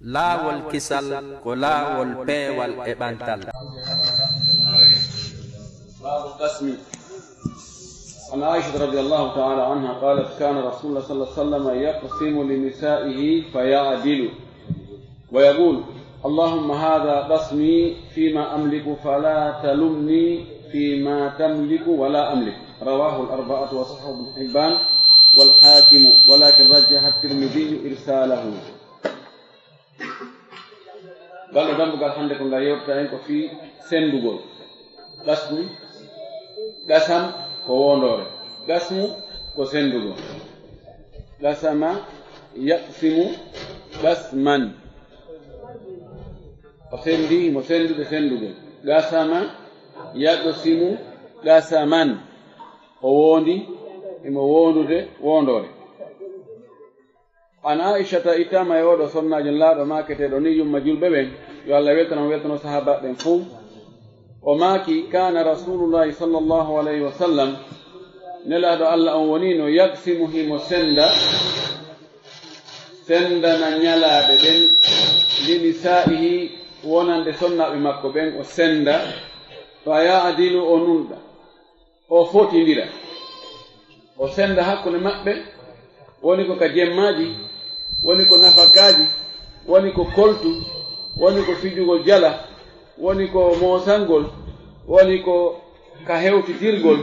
laawol kisal ko laawol peewal e ɓantal. باب القسم. عن عائشة رضي الله تعالى عنها قالت كان رسول الله صلى الله عليه وسلم يقسم لنسائه فيعدل ويقول اللهم هذا قسمي فيما أملك فلا تلمني فيما تملك ولا أملك. رواه الأربعة وصححه ابن حبان والحاكم ولكن رجح الترمذي إرساله. قال دمبغال hande ko nga yewta ko fi sendugol gasmu gasam ko wondore gasmu ko sendugol gasama yaqsimu gasman o sendi mo sendude sendugol gasama yaqsimu gasaman o wondi imo wondude wondore. an aishata itama e oɗo sonnajo laaɗo maketeɗo ni yumma julɓe ɓen yo allah weltano sahaba ɓen fuu o maaki kana rasulullahi sallllahu alayhi wa sallam nelaɗo allah on woni no yaksimu himo sendana ñalaɓe ɓen lini sa'ihi wonande sonnaɓe makko ɓen o senda fa yaadilu o nunɗa o fotidira o senda hakkude maɓɓe woni ko ka jemmaji woni ko nafakaji woni ko koltu woni ko fijugol jala woni ko mosangol woni ko ka hewtitirgol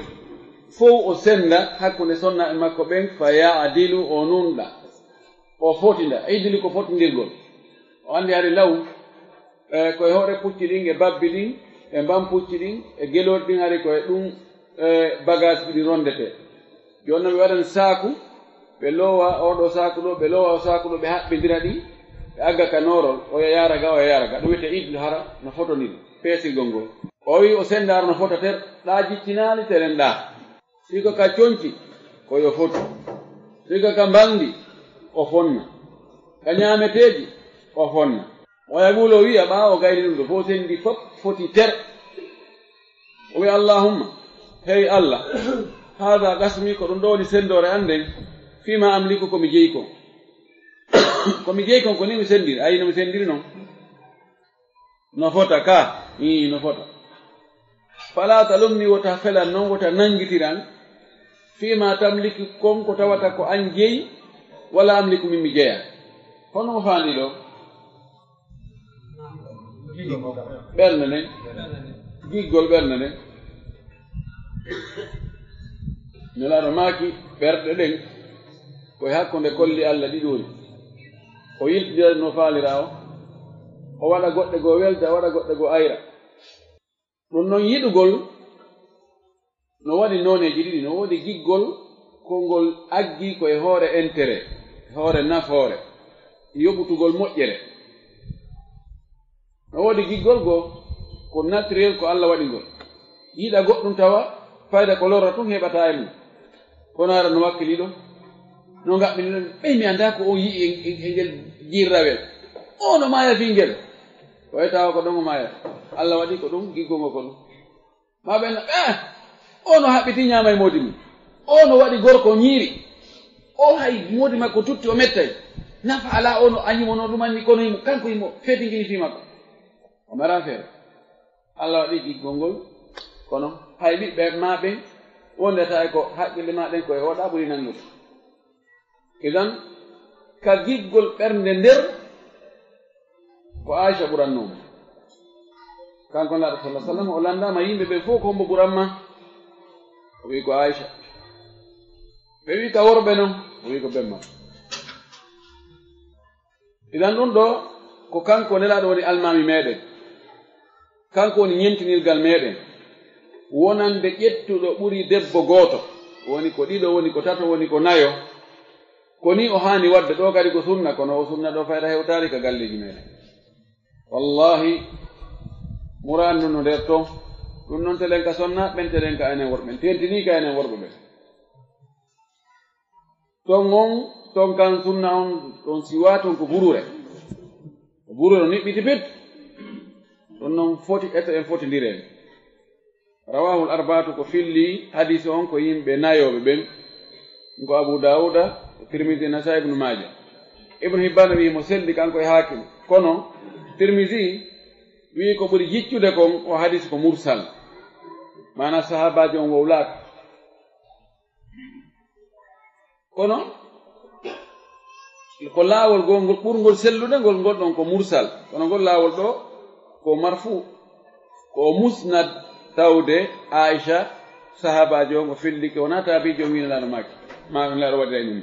fof o senda hakkunde sonnaɓe makko ɓen fa yaadilu o nunɗa o fotinda idili ko fotindirgol o andi hari law koye hoore pucci ɗin e babbi ɗin e mbam pucci ɗin e geloɗi ɗin hari koye ɗum bagage ɗi rondete joni noon ɓe waɗan saaku ɓe lowa oɗo saku ɗo ɓe lowa o saku ɗo ɓe haɓɓidira ɗi ɓe agga ka norol oyo yara ga oyo yara ga ɗum wiyete idle hara no fotoniri peesigol ngol o wi o sendara no fota ter ɗa jiccinali teren ɗa siko ka coñci koyo foti siko ka mbandi o fonna ka ñameteji o fonna o yagulo wiya ɓawo gayni ɗum ɗo fo sendi fof foti ter o wi allahumma hey allah hada gasmi ko ɗum ɗo woni sendore anden fima amliku komi jeyi kon komi jeyi kon ko ni mi sendiri ayi no mi sendiri noon no fota ka no fota fala talumni wota felan noon wota nangitiran fima tamliki kon ko tawata ko an jeyi wala amliku min mi jeya hono mo fandi ɗo ɓernde nden giggol ɓernde nden nelaɗo maaki ɓerɗe ɗen koye hakkunde kolli allah ɗiɗori o yiltidira no faalira o waɗa goɗɗe goo welda waɗa goɗɗe goo ayra ɗum noon yiɗugol no waɗi noneji ɗiɗi no woodi giggol kolngol aggi koye hoore intérêt hoore nafoore yoɓutugol moƴƴere no woodi giggol goo ko naturel ko allah waɗigol yiɗa goɗɗum tawa fayda ko lorra tun heɓata e mum kono ara no wakkiliɗo no gaɓɓini ɗon ɓey mi anda ko o yii e ngel jirrawel o no maya fi ngel o wiyatawa ko ɗon o mayata allah waɗi ko ɗum giggongo ko ɗum ma ɓenna o no haɓɓiti ñama e moodi mum o no waɗi gorko ñiiri o hay moodi makko tutti o mettay nafa ala o no añimono ɗumanni kono yimo kanko yimo fetingini fi makko o mara feere allah waɗi giggol ngol kono hay ɓiɓɓe ma ɓen wondata e ko haqqille ma ɗen koye oɗa ɓuri nangude idan ka giggol ɓernde nder ko aicha ɓurannoma kanko laɗo sallah sallam o landama yimɓe ɓe fof ko hombo ɓuranma o wi ko aicha ɓe wi ka worɓe noon o wi ko ɓemma idan ɗum ɗo ko kanko nelaɗo woni almami meɗen kanko woni ñentinirgal meɗen wonande ƴettuɗo ɓuri debbo gooto woni ko ɗiɗo woni ko tato woni ko nayo ko ni o haani wadde ɗo kadi ko sunna kono o sunna ɗo fayta hewtaari ka galleji meɗen wallahi murandu no nder toon ɗum noon telen ka sonna ɓen telen ka enen worɓe ɓen tentini ka enen worɓe ɓen ton on ton kan sunna on ɗon siwa ton ko burure no niɓɓiti pit ɗum noon foti eto en fotidireen rawahul arbatu ko filli hadise on ko yimɓe nayoɓe ɓen ko abu dauda tirmidhi nasai ibn majah ibnu hibbana wi mo selli kanko e hakim kono tirmisi wi ko ɓuri jiccude kon o hadis ko mursal mana sahabaji on wowlaaka kono ko laawol goo ngol ɓurgol sellude ngol gonɗon ko mursal kono ngol laawol ɗo ko marfu ko musnad tawde aicha sahabaji on ko fillike wona taabijo winalaano maake maɗo waɗira ɗum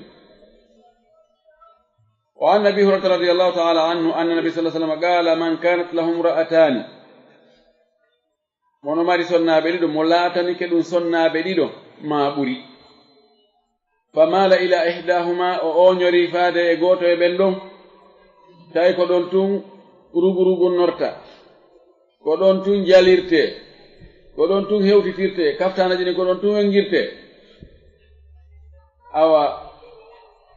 وعن أبي هريرة رضي الله تعالى عنه أن النبي صلى الله عليه وسلم قال من كانت له امرأتان mono mari sonnaaɓe ɗiɗo mo laatani ke ɗum sonnaaɓe ɗiɗo ma ɓuri famala ila ihdahuma o oñori faade e gooto e ɓen ɗon tawi ko ɗon tun rugurugu norta ko ɗon tun jalirte ko ɗon tun hewtitirte kaftanaji ni ko ɗon tun wengirte awa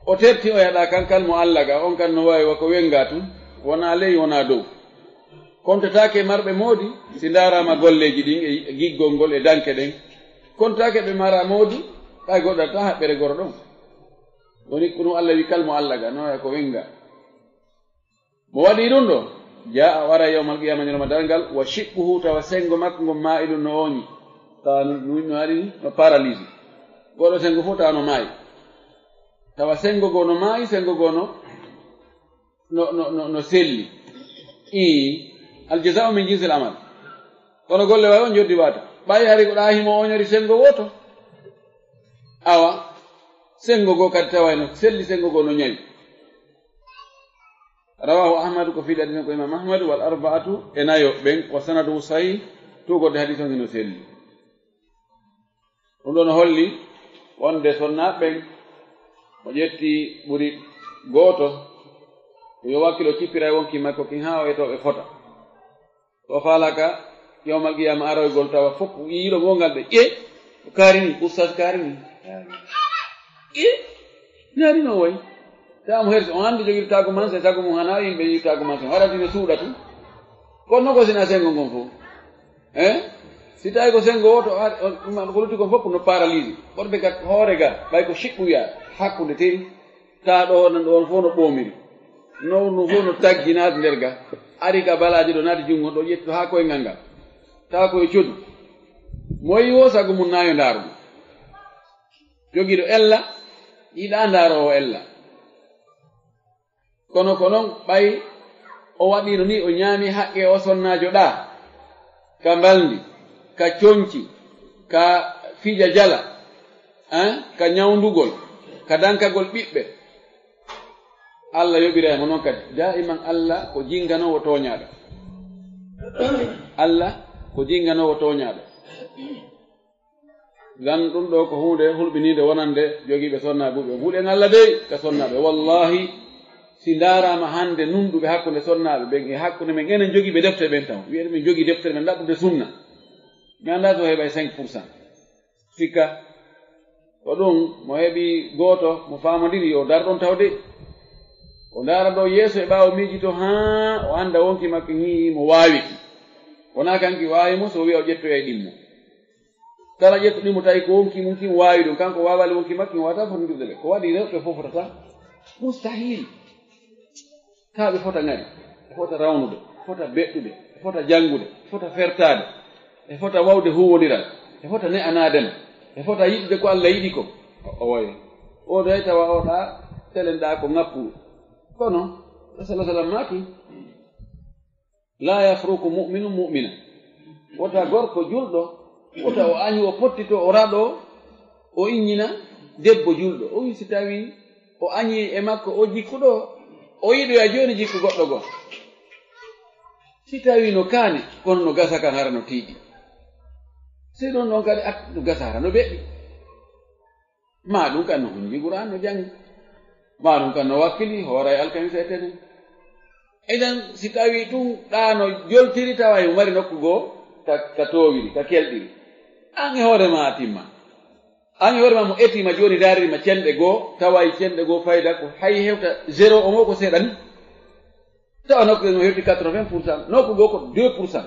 o terti o yaɗa kankal mo allah ga on kan no wawi wako wenga tun wona ley wona dow kontatake marɓe moodi si darama golleji ɗin e giggol ngol e danke ɗen kontake ɓe mara moodi ɗa goɗɗata haɓɓere goro ɗon woni ko ɗum allah wi kalmo allah ga no wawi ko wenga mo waɗi ɗum ɗo jaa wara yawmal qiyama ñalawma dalngal wa shiɓɓuhu tawa sengo makko ngo ma'iɗum no oñi tawa no ari no paralyse goɗo sengo fof tawa no maayi tawa sengo goo no maayi sengo goo no selli aljazau min jinsil amal kono golle wawi on joddi wata ɓayi hari ko ɗahimo oñori sengo woto awa sengo goo kadi tawayno selli sengo goo no ñawi rawahu ahmadu ko fiɗi hadis ko imam ahmadu wal arba'atu e nayo ɓen wa sanaduhu sahih tugorde hadis on no selli ɗum ɗon holli wonde sonnaɓen o ƴetti ɓuri gooto yo wakkilo cippira e wonki makko kin ha o etoɓe fota to falaka yawmal qiyama aroygol tawa fof yiiɗo gongal ɓe o karini oustas karini narino way tawamo hersi on hande jogiri tagu manse sago mum hana yimɓe yi tagu manse haratine suuɗa tu kono ko sina sengo ngon fof si tawi ko sengo woto ko lutti kon fof no paralyse ɓorɓe gat hoore ga ɓay ko shiɓɓuya hakkude teri ta ɗo nan ɗon fof no ɓomiri no fof no taggi naati nder ga ari ka balaji ɗo naati jungo ɗo ƴetto ha koyngal ngal tawa koye codu moyi wo sago mum nayo ndaarumo jogiiɗo ella yiɗa ndaarowo ella kono ko noon ɓay o waɗino ni o ñaami haqqe o sonnajo ɗa ka mbaldi ka coñci ka fija jala ka ñawndugol ka dankagol ɓiɓɓe allah yoɓiramo noon kadi daiman allah ko jinganowo toñaɗo allah ko jinganowo toñaɗo gan ɗum ɗo ko hunde hulɓinide wonande jogiiɓe sonnaɓuɓe huuɗen allah dey ka sonnaɓe wallahi si darama hande nunɗuɓe hakkude sonnaɓe ɓen e hakkude men enen jogiiɓe deftere ɓen taw wiyete min jogii deftere men ɗaɓɓude sunna mi anda so heɓay 5% sikka ko ɗum mo heɓi gooto mo famodiri o darɗon tawde o ndaara ɗo yeeso e ɓaawo miijito haa o annda wonki makko ni mo waawiki wona kanki waawimo so wiya o ƴettoya e ɗimmo kala ƴetto ɗimmo tawi ko wonki mum kin waawi ɗum kanko waawali wonki makko mi wawata fotondirde ɓe ko waɗi rewɓe fof fotata mustahil taa ɓe fota ngari ɓe fota rawnude fota beɗɗude ɓe fota janngude fota fertaade ɓe fota wawde huwodiral ɓe fota ne'anaadema ɓe fota yiɗude ko allah yiɗi ko o wayi o day tawa oɗa telenɗa ko ŋappu kono sallah sallam maaki la yafruku mu'minu mu'mina wota gorko julɗo wota o añi o pottito o raɗo o innina debbo julɗo o wi si tawi o añi e makko o jikkuɗo o yiɗoya joni jikku goɗɗo goo si tawi no kaane kono no gasa kan hara no tiiɗi si ɗon ɗon kadi no gasa hara no beɗɗi ma ɗum kan no hunji Qur'an no jangi ma ɗum kan no wakkili hooray alkamisa e tenen eden si tawi ɗum ɗano joltiri tawa e mari nokku goo ka towiri ka kelɗiri an e hoorema a timma an e hoorema mo etima joni daririma cenɗe goo tawa e cenɗe goo fayda ko hay hewta 0 o mo ko seeɗani tawa nokku no hewti 80%, nokku goo ko 2%.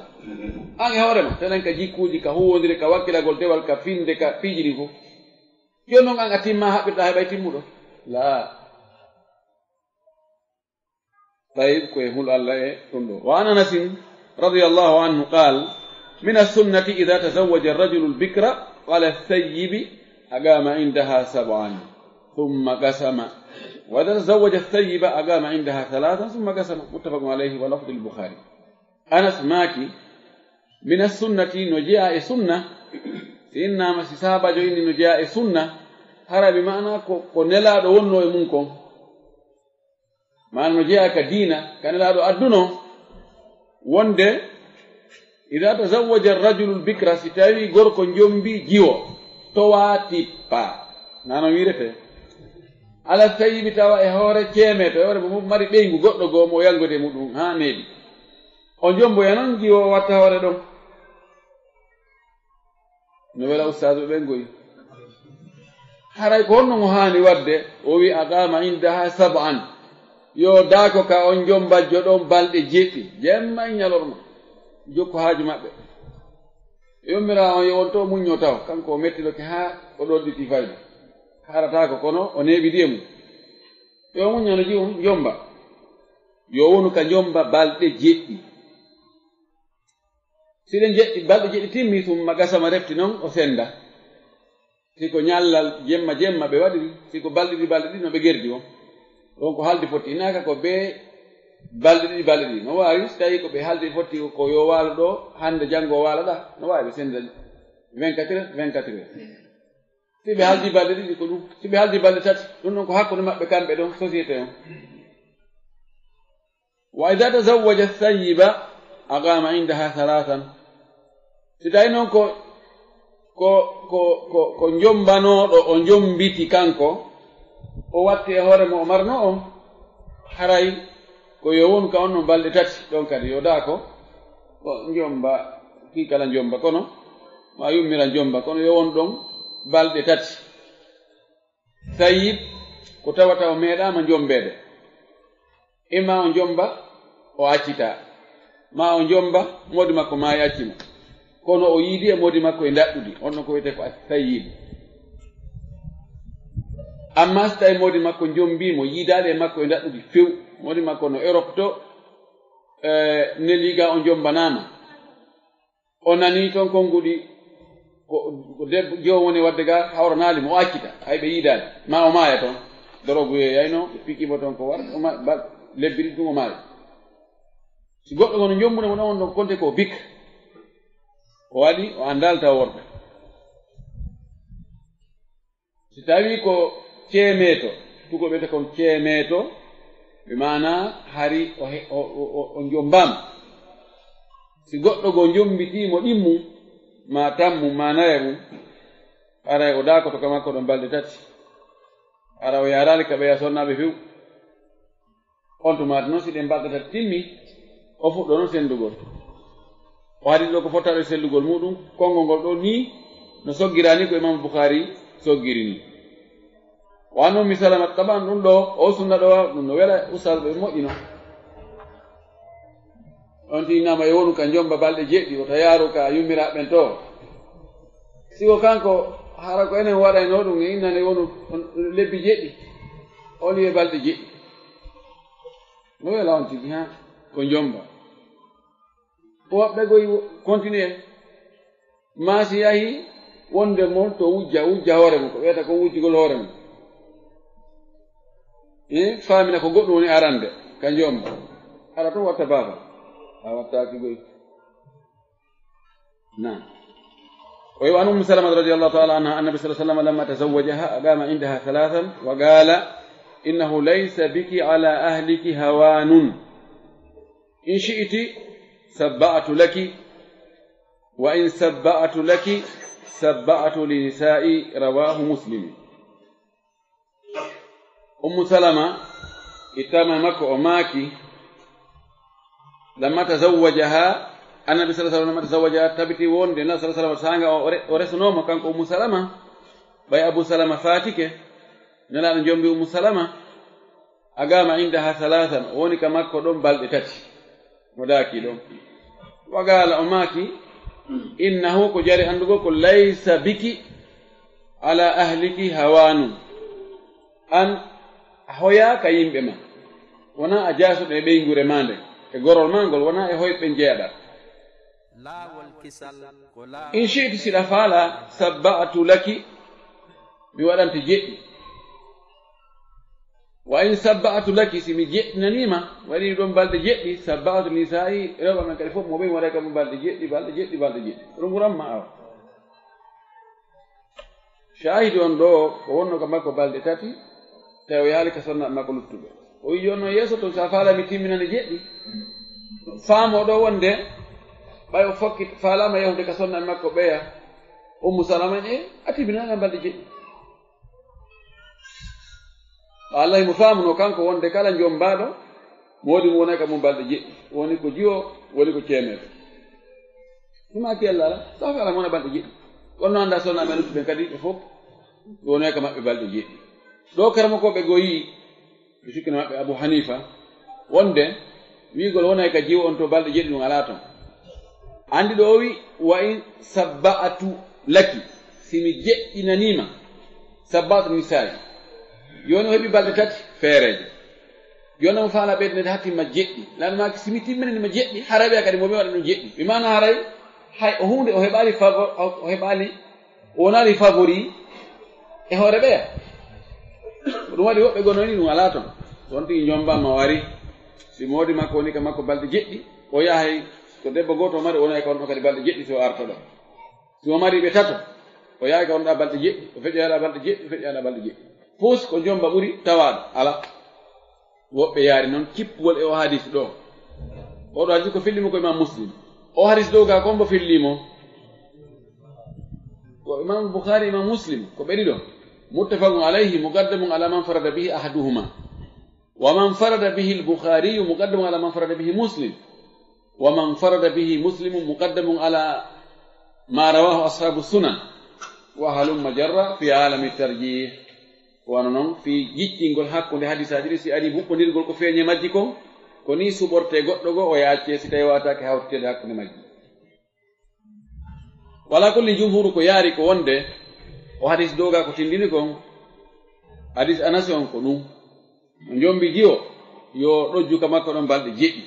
an e hoorema tenen ka jikkuji ka huwodiri ka wakkilagol dewal ka finde ka piijiri fof joni noon an a timma haɓɓirɗa heɓay timmuɗo la طيب كوي هول الله تندو. وعن أنس رضي الله عنه قال من السنة إذا تزوج الرجل البكر قال الثيب أقام عندها 7 ثم قسم، وإذا تزوج الثيب أقام عندها 3 ثم قسم. متفق عليه ولفظ البخاري. أنس ماكي من السنة نجاء سنة سينا مسيسابا جوين نجاء سنة هرا بمعنى كنلا دونو يمونكم ما نجاء كدينة كنلا دو أدنو وند إذا تزوج الرجل البكرة ستاوي غوركو نجومبي جيو تواتي با نانو يرفه على الثيب توا إهورة كيمة إهورة بمباري بينغو غوطو غومو يانغو دي مدون ها نيبي onjombo yanon jiwo watta hore ɗon no wela ustadu ɓen goyi haray ko honno mo haani wadde o wi aqama indaha 7 yo daako ka on jombajjo ɗon balɗe 7 jemma e ñalorma jokko haaju maɓɓe yommira on yewon to muñño taw kanko o mettiloke haa o ɗoɗɗiti fayda haratako kono o neɓidiye mum yo muññano jiwon jomba yo wonu ka jomba balɗe 7 siɗen jeɗɗi balɗe 7 timmi summa gasama refti noon o senda siko ñallal jemma ɓe waɗiri siko balɗe ɗiɗi no ɓe gerdi on ɗon ko haldi fotti inaka ko be balɗe ɗiɗi no wawi so tawi ko ɓe haldi fotti ko yo waalo ɗo hande janngo o waala ɗa no wawi ɓe senda 24 heures si ɓe haldi balɗe ɗiɗi ko ɗum si ɓe haldi balɗe 3 ɗum ɗon ko hakkude maɓɓe kamɓe ɗon société on. wa ida tazawwaja thayiba aqama indaha 3 si tawi noon ko jombanoɗo o jombiti kanko o watti e hoore mo o marno on haray ko yo wonu ka on no balɗe 3 ɗon kadi yo daako ko jomba ki kala jomba kono ma yummira jomba kono yo won ɗon balɗe 3 sayib ko tawata o meeɗama jombede imma o jomba o accita ma o jomba modi makko ma accimo kono o yiidi e modi makko e daɗɗudi onno ko wiyete ko sayib. amma so tawi modi makko jombimo yiidade e makko e daɗɗudi few modi makko no Europe to neliga o jombanama o nani toon konguɗi ko debbo joom woni wadde ga hawranali mo o accita hay ɓe yiidade ma o maaya toon dorogu yeyayno ɓe pikimo toon ko war lebbiri ɗum o maaya. si goɗɗo gono jombune mo ɗon on konte ko bik o waɗi o andal taw worɓe. si tawi ko ceemeto tugo ɓete kon ceemeto ɓe mana hari o jombama si goɗɗo go jombitimo ɗimmum ma tammum ma naya mum aray o dakoto ka makko ɗon balɗe 3 ara o yarali ka ɓeya sonnaɓe few on tumati noon si ɗen balɗe 3 timmi o fuɗɗo noon sendugol o haɗi ɗo ko fottaɗo sellugol muɗum konngol ngol ɗo ni no soggirani ko Imam Bukhari soggiri ni. wano mi salama taban ɗum ɗo o sunna ɗo ɗum no wela usal ɓe moƴƴino on tinama e wonu ka jomba balɗe 7 o ta yaaru ka yummiraɓen to siko kanko hara ko enen waɗayno ɗum e innane wonu lebbi 7 on wiye balɗe 7 no wela on tigi ha ko jomba woɓɓe goyi continue maasi yahi wonde mon to wujja hoore mum ko wiyata ko wujjugol hoore mum faamina ko goɗɗum woni arande ka jomba ara toon watta baaba a wattaki goyi نعم. وعن أم سلمة رضي الله تعالى عنها أن النبي صلى الله عليه وسلم لما تزوجها أقام عندها 3 وقال إنه ليس بك على أهلك هوان إن شئت سبأت لك وإن سبأت لك سبأت لنساء رواه مسلم. أم سلمة اتممك أماكي لما تزوجها النبي صلى الله عليه وسلم تزوجها تبتي وون النبي صلى الله عليه وسلم ورسنوما كان أم سلمة باي أبو سلمة فاتك نلا نجوم أم سلمة أقام عندها 3 وني كما كدوم بالدتات وداكي دوم وقال أماكي إنه كجاري أندقوك ليس بك على أهلك هوان أن هويا كيم بما wona a jasuɗo e ɓeygure ma nde e gorol ma ngol wona e hoyɓe jeeɗa in shi'ti siɗa faala sabba'atu laki mi waɗante jeɗɗi wa in sabba'atu laki si mi jeɗɗinanima waɗi ɗon balɗe jeɗɗi sabba'atu nisa'i rewɓe men kadi fof mo ɓe waɗa kam balɗe jeɗɗi ɗum ɓuranma awa shahidi on ɗo ko wonno ka makko balɗe tati tawi o yaali ka sonnaɓe makko luttuɓe o wi jonno yeeso to sa faala mi timminane jeɗɗi faamo ɗo wonde ɓay o fokki faalama yahude ka sonnaɓe makko ɓeya ummu salama en a timminana balɗe jeɗɗi Allah mo faamuno kanko wonde kala joom mbaɗo moodi mo wonay ka mum balɗe jeɗɗi woni ko jiyo woni ko ceemeɗo ɗuma kellala safi ala mona balɗe jeɗɗi wonno anda sonnaɓe men luttuɓe kadi ɓe fof wonay ka maɓɓe balɗe jeɗɗi ɗo karama koɓe goyi ɓe sikkino maɓɓe Abu Hanifa wonde wiigol wonay ka jiwo on to balɗe jeɗɗi ɗum ala ton andi ɗo o wi wa in sabba'atu laki simi jeɗɗinanima sabba'atu nisa'i joni o heɓi balɗe tati feereje joni mo faala ɓeydnede hattimma jeɗɗi lanmaki simi timminanima jeɗɗi haraɓe kadi momi waɗa ɗum jeɗɗi mi mana haray hay o hunde o heɓali o wonali favori e hoore ɓeya ɗum waɗi woɓɓe gononi ɗum ala ton son tigi jombama wari si moodi makko woni ka makko balɗe jeɗɗi o yahay so debbo goto mari wonay ka wonɗo kadi balɗe jeɗɗi so arto ɗo si o mari ɓe tato o yahay ka wonɗa balɗe jeɗɗi o feƴƴoyaɗa balɗe jeɗɗi o feƴƴoyaɗa balɗe jeɗɗi pus ko jomba ɓuri tawaɗo ala woɓɓe yaari noon kippugol e o hadis ɗo oɗo hadis ko fillimo ko imam Muslim o hadis ɗo ga kombo fillimo ko imam Bukhari imam Muslim ko ɓeɗi ɗo muttafaqun alayhi muqaddamun ala man farada bihi ahaduhuma wa man farada bihi al-Bukhari muqaddamun ala man farada bihi Muslim wa man farada bihi Muslim muqaddamun ala ma rawahu ashabu sunan wa halumma jarra fi alami tarjih wano noon fi jiccingol hakkunde hadisaji ɗi si ari huɓɓodirgol ko feeñe majji ko ni suɓorte goɗɗo go o yacce si tawi watake hawtitede hakkunde majji wala kulli jumhuru ko yaari ko wonde o hadis doga ko tindini kon hadis Anas on ko ɗum o jombi jiyo yo ɗojju ka makko ɗon balɗe jeɗɗi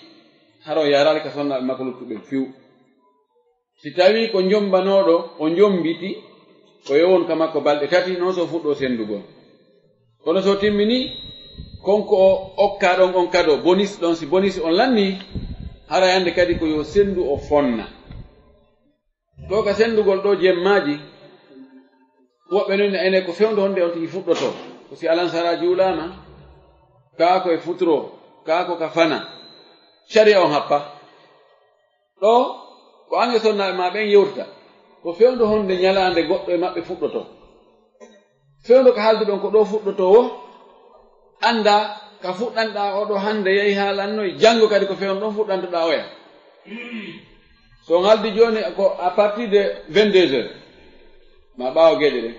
haro yarali ka sonnaɓe makko luttuɓe fiw si tawi ko jombanoɗo o jombiti o yowon ka makko balɗe tati noon so fuɗɗo sendugol kono so timmini konko o okka ɗon on kado bonis ɗon si bonis on lanni hara yande kadi ko yo sendu o fonna to ka sendugol ɗo jemmaji woɓɓe noon ene ko fewndo honde on tigi fuɗɗoto ko si alansara juulama kaako e futuro kaako ka fana sharia on happa ɗo ko ange sonnaɓe ma ɓen yewtata ko fewndo honde ñalande goɗɗo e maɓɓe fuɗɗoto fewndo ko haaldu ɗon ko ɗo fuɗɗotowo anda ka fuɗɗanɗa oɗo hande yehi haalannoy janngo kadi ko fewndo ɗon fuɗɗantoɗa oya so haldi joni ko à partir de 22 heures ma ɓaawo geeƴe ɗen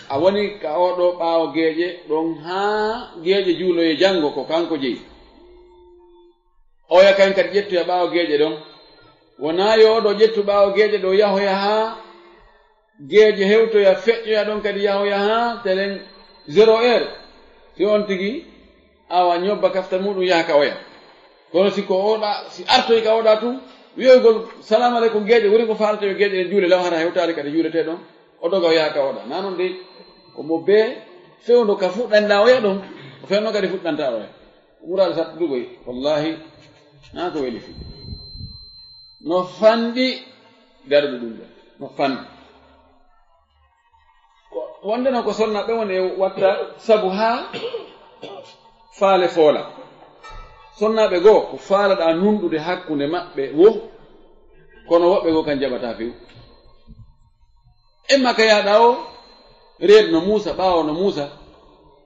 a woni ka oɗo ɓaawo geeƴe ɗon haa geeƴe juuloye janngo ko kanko jeyi oya kan kadi ƴettoya ɓaawo geeƴe ɗon wona yo oɗo ƴettu ɓaawo geeƴe ɗo yahoya haa geeƴe hewtoya feƴƴoya ɗon kadi yahoya haa telen 0 heure si on tigi awa ñobba kafta muɗum yaha ka oya kono si ko oɗa si artoy ka oɗa tum wiyoygol salamu aleykum geeƴe woni ko faalata yo geeƴe ɗen juule law hara hewtade kadi juulete ɗon o doga o yaha ka oɗa na noon de komo bee fewndo ka fuɗɗanɗa oya ɗon o fewno kadi fuɗɗanta oya ɓuraade sattudugoy wallahi na ko weli fi no fanɗi darɗe ɗum ɗon no fanɗi wonde noon ko sonna ɓe woni e watta sabu haa faale foola sonnaɓe goo ko faalaɗa nunɗude hakkunde maɓɓe wo kono woɓɓe goo kan jaɓata few emma ka yaɗa o reedu no muusa ɓaawo no muusa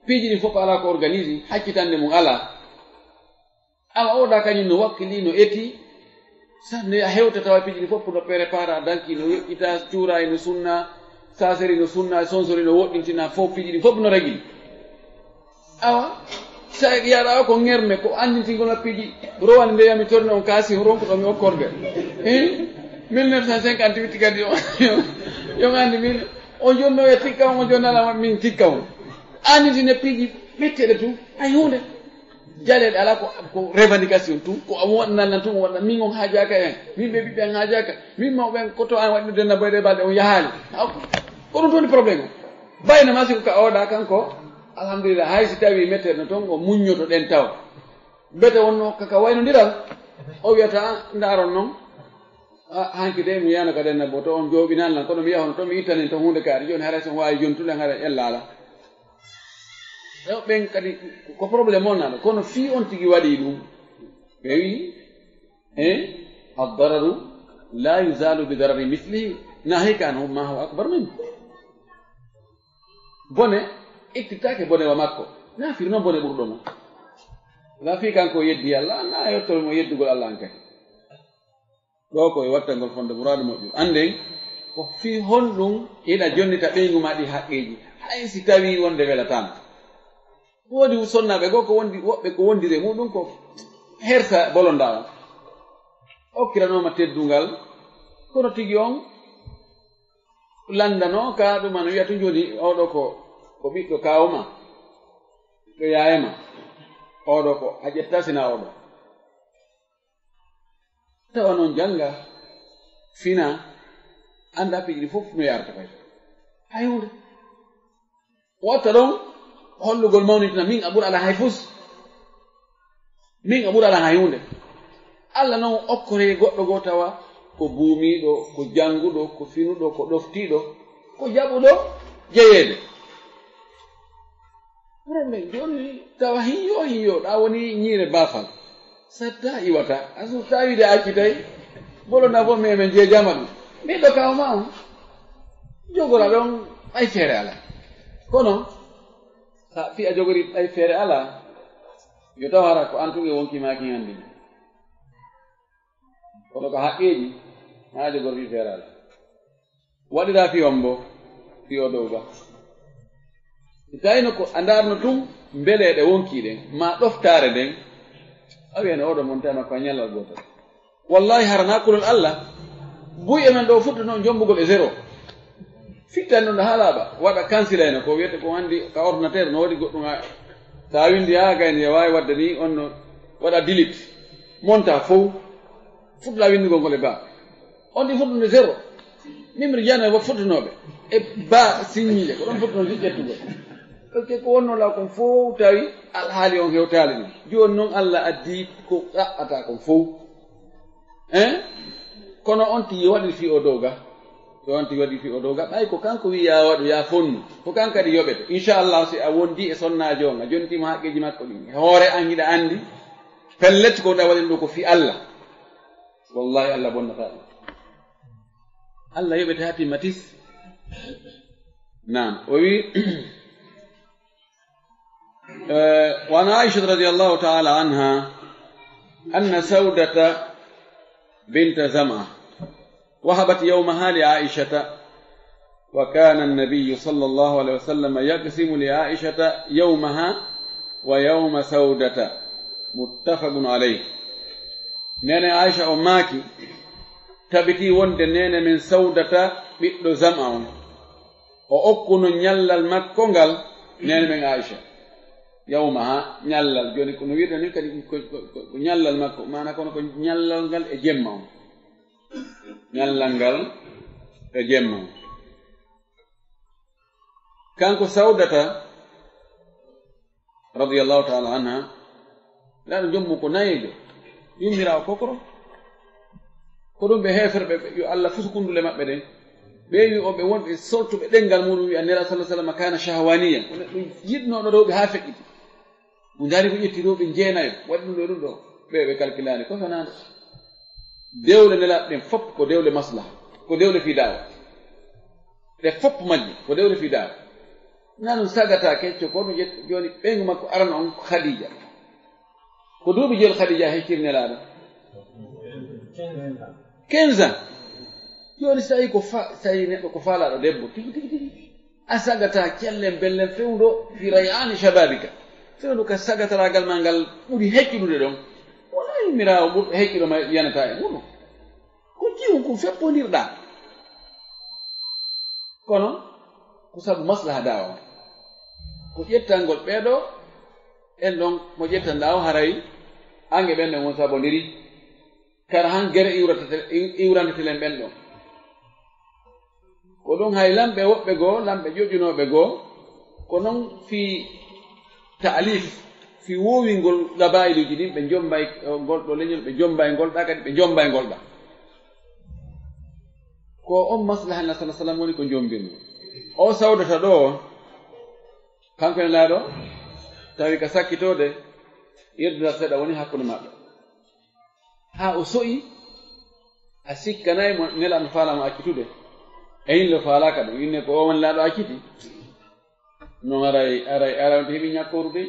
piiji ɗin fof ala ko organise haccitande mum ala awa oɗa kañum no wakkili no eti sanne a hewta tawa piiji ɗin fof no prépare a danki no yoƴƴita cuura e no sunna saseri no sunna sonsori no woɗɗintina fof piiji ɗin fof no ragili awa sa yaɗa o ko ŋerme ko andintingol mappiiji rowani ndeyami torne on kaasi ronkuɗo mi okkorde 1958 kadi yo andi min o jonno e tikka on o jonnalama min tikka on andintine piiji ɓetteɗe tum hay hunde jaleɗe ala ko revendication tun ko am waɗanalnan tun waɗa min on haajaka en min ɓe ɓiɓɓe en haajaka min mawɓen koto an waɗino denna boyɗe balɗe on yahaali ko ɗum toon probléme o bayna ma siko ka oɗa kanko alhamdulillah hay si tawi metteno toon o muññoto ɗen taw bete wonno kaka waynodiral o wiyata ndaron noon hanki de mi yiyano ka denna bo to on jooɓinalnan kono mi yahono to mi ittanin to hunde kaari joni haray son wawi jontude hara ellala ɓen kadi ko probléme on naɗo kono fi on tigi waɗi ɗum ɓe wi addararu la yusalu bi darari mislihi nahika an ma huwa akbar min bone ittitake bone wa makko nafiri noon bone ɓurɗo mo la fi kanko yeddi allah na yettolmo yeddugol allah an kadi ɗo koye wattangol fonde muradu moƴƴu anden ko fi honɗum ina jonnita ɓeygu ma ɗi haqqeji hay si tawi wonde welatama woodi sonnaɓe goo ko wondi woɓɓe ko wondire muɗum ko hersa bolonda o okkiranoma teddungal kono tigi on landano ka ɗumano wiya to joni oɗo ko ɓiɗɗo kawoma ɓiɗɗo yayema oɗo ko a ƴetta sina oɗo tawa noon janga fina anda piiɗi fof no yarta kay hay hunde watta ɗon hollugol mawnitina min a ɓura ala hay fus min a ɓura ala hay hunde allah noon okkore goɗɗo goo tawa ko buumiɗo ko janguɗo ko finuɗo ko ɗoftiɗo ko jaɓuɗo jeyeede probléme joni tawa hiyo ɗa woni ñiire baafal satta iwata asu tawide accitay bolona fo memen jeejama ɗum miɗo kawma on jogora ɗon ɓay feere ala kono sa fi a jogori ɓay feere ala yo taw hara ko antuɓe wonkimaki handi kono ko haqqeji ha jogor fi feere ala waɗira fi on bo fi o dow ba si tawino ko a darno tum mbeleɗe wonkiɗen ma ɗoftare nden a wiyane oɗo montama ko ñallal gotal wallahi harana kulol allah buy emen ɗo fuɗɗo noon jombugol e zéro fittani ɗon ɗo ha laaɓa waɗa cancelayno ko wiyete ko handi ka ordinateur no waɗi goɗɗum sa windi ha gayni e wawi wadde ni on no waɗa delete monta fof fuɗɗa windigol ngol e ba on ɗi fuɗɗude zéro mimre jano e fuɗɗunoɓe e ba signile ko ɗon fuɗɗuno ƴettugol parce ko wonno law kon fof tawi alhaali on hewtali ɗum joni noon allah addi ko ɗaɓɓata kon fof kono on ti waɗi fi o dow ga so on ti waɗi fi o dow ga ɓay ko kanko wi ya waɗu ya fonnu ko kankadi yoɓete inchallah si a wondi e sonnajo on a jontima haqqeji makko ɗin hoore an hiɗa andi pellet ko ɗa waɗin ɗo ko fi allah wallahi allah bonnata ɗum allah yoɓete ha timmatis nam o wi وعن عائشة رضي الله تعالى عنها أن سودة بنت زمعة وهبت يومها لعائشة وكان النبي صلى الله عليه وسلم يقسم لعائشة يومها ويوم سودة متفق عليه نانا عائشة أماكي تبتي وند نانا من سودة بئر زمعة وأكون نيال المكونغال نانا من عائشة yawmaha ñallal joni kono wiyata ni kadi ko ñallal makko mana kono ko ñallal ngal e jemma on ñallal ngal e jemma on kanko sawdata radiyallahu ta'ala anha laɗo jommu ko nayijo yummirawo kokoro ko ɗum ɓe heferɓe yo allah fusukundule maɓɓe ɗen ɓe wi o ɓe wonɓe soltuɓe ɗengal muɗum wi annira sallah sallam kana shahwaniya ɗum yiɗnoɗo rewɓe ha feƴƴiti mo daari ko ƴetti rewɓe jeenayo waɗi ɗum ɗo ɗum ɗo ɓe calculani ko fanade dewle nelaɓe ɗen fopp ko dewle maslaha ko dewle fidawa ɗe fopp majji ko dewle fidawa na ɗum sagata kecco ko ɗum ƴetti joni ɓeygu makko arana on khadija ko duuɓi jeel khadija hecciri nelaɗo 15 ans joni so tawi tawi neɗɗo ko faalaɗo debbo tigi tigi tigi a sagata cellen bellen fewdo fi rayani shababika fewdu ka sagataragal ma ngal ɓuri heccuɗude ɗon wona yimmirawo ɓurɗo heccuɗo ma yanata e muɗum ko jiwu ko feppodirɗa kono ko sabu maslaha dawa ko ƴettangol ɓeeɗo en ɗon mo ƴettanɗa o haray ange ɓen won sabodiri kara han gere iwrantetilen ɓen ɗon ko ɗum hay lamɓe woɓɓe goo lamɓe ƴoƴunoɓe goo ko noon fi taalif fi wowingol gabayiluji ɗin ɓe jombay golɗo leñol ɓe jombay golɗa kadi ɓe jombay golɗa ko on maslaha Allah sallallahu alaihi wasallam woni ko jombirno o sawdata ɗo kanko en laaɗo tawi ka sakkitode yedduda seeɗa woni hakkude maɓɓe ha o so'i a sikkanayi mo nelaɗo faalamo accitude e yinlo faalaka ɗum yinne ko o woni laaɗo acciti non aray to heeɓi ñakkoru de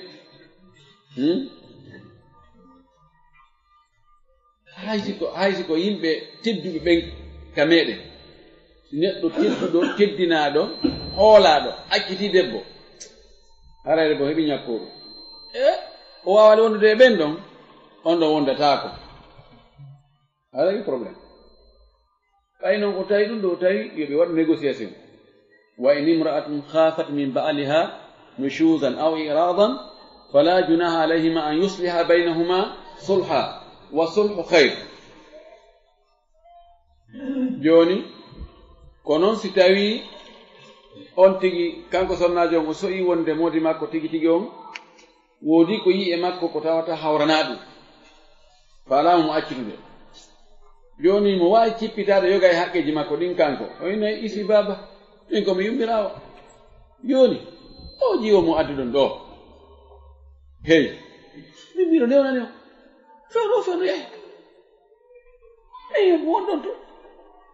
haysi ko yimɓe tedduɓe ɓen ka meɗen neɗɗo tedduɗo teddinaɗo hoolaɗo acciti debbo arayde bo heeɓi ñakkoru o wawade wondude e ɓen ɗon on ɗon wondatako alayi probléme ɓay noon ko tawi ɗum ɗo tawi yoɓe waɗ négociation wa in imra'atun khafat min ba'liha nushuzan aw iradan fala junaha alayhima an yusliha baynahuma sulha wa sulhu khayr joni ko noon si tawi on tigi kanko sonnajo on o so'i wonde modi makko tigi tigi on woodi ko yi e makko ko tawata hawrana ɗum faalamu mo accitude joni mo wawi cippitade yoga e haqqeji makko ɗin kanko o inayi isi baba min komi yummirawo joni o jiwo mo addu ɗon ɗo hey min mbino ndewnani o fewno yahi eyi mo wonɗon to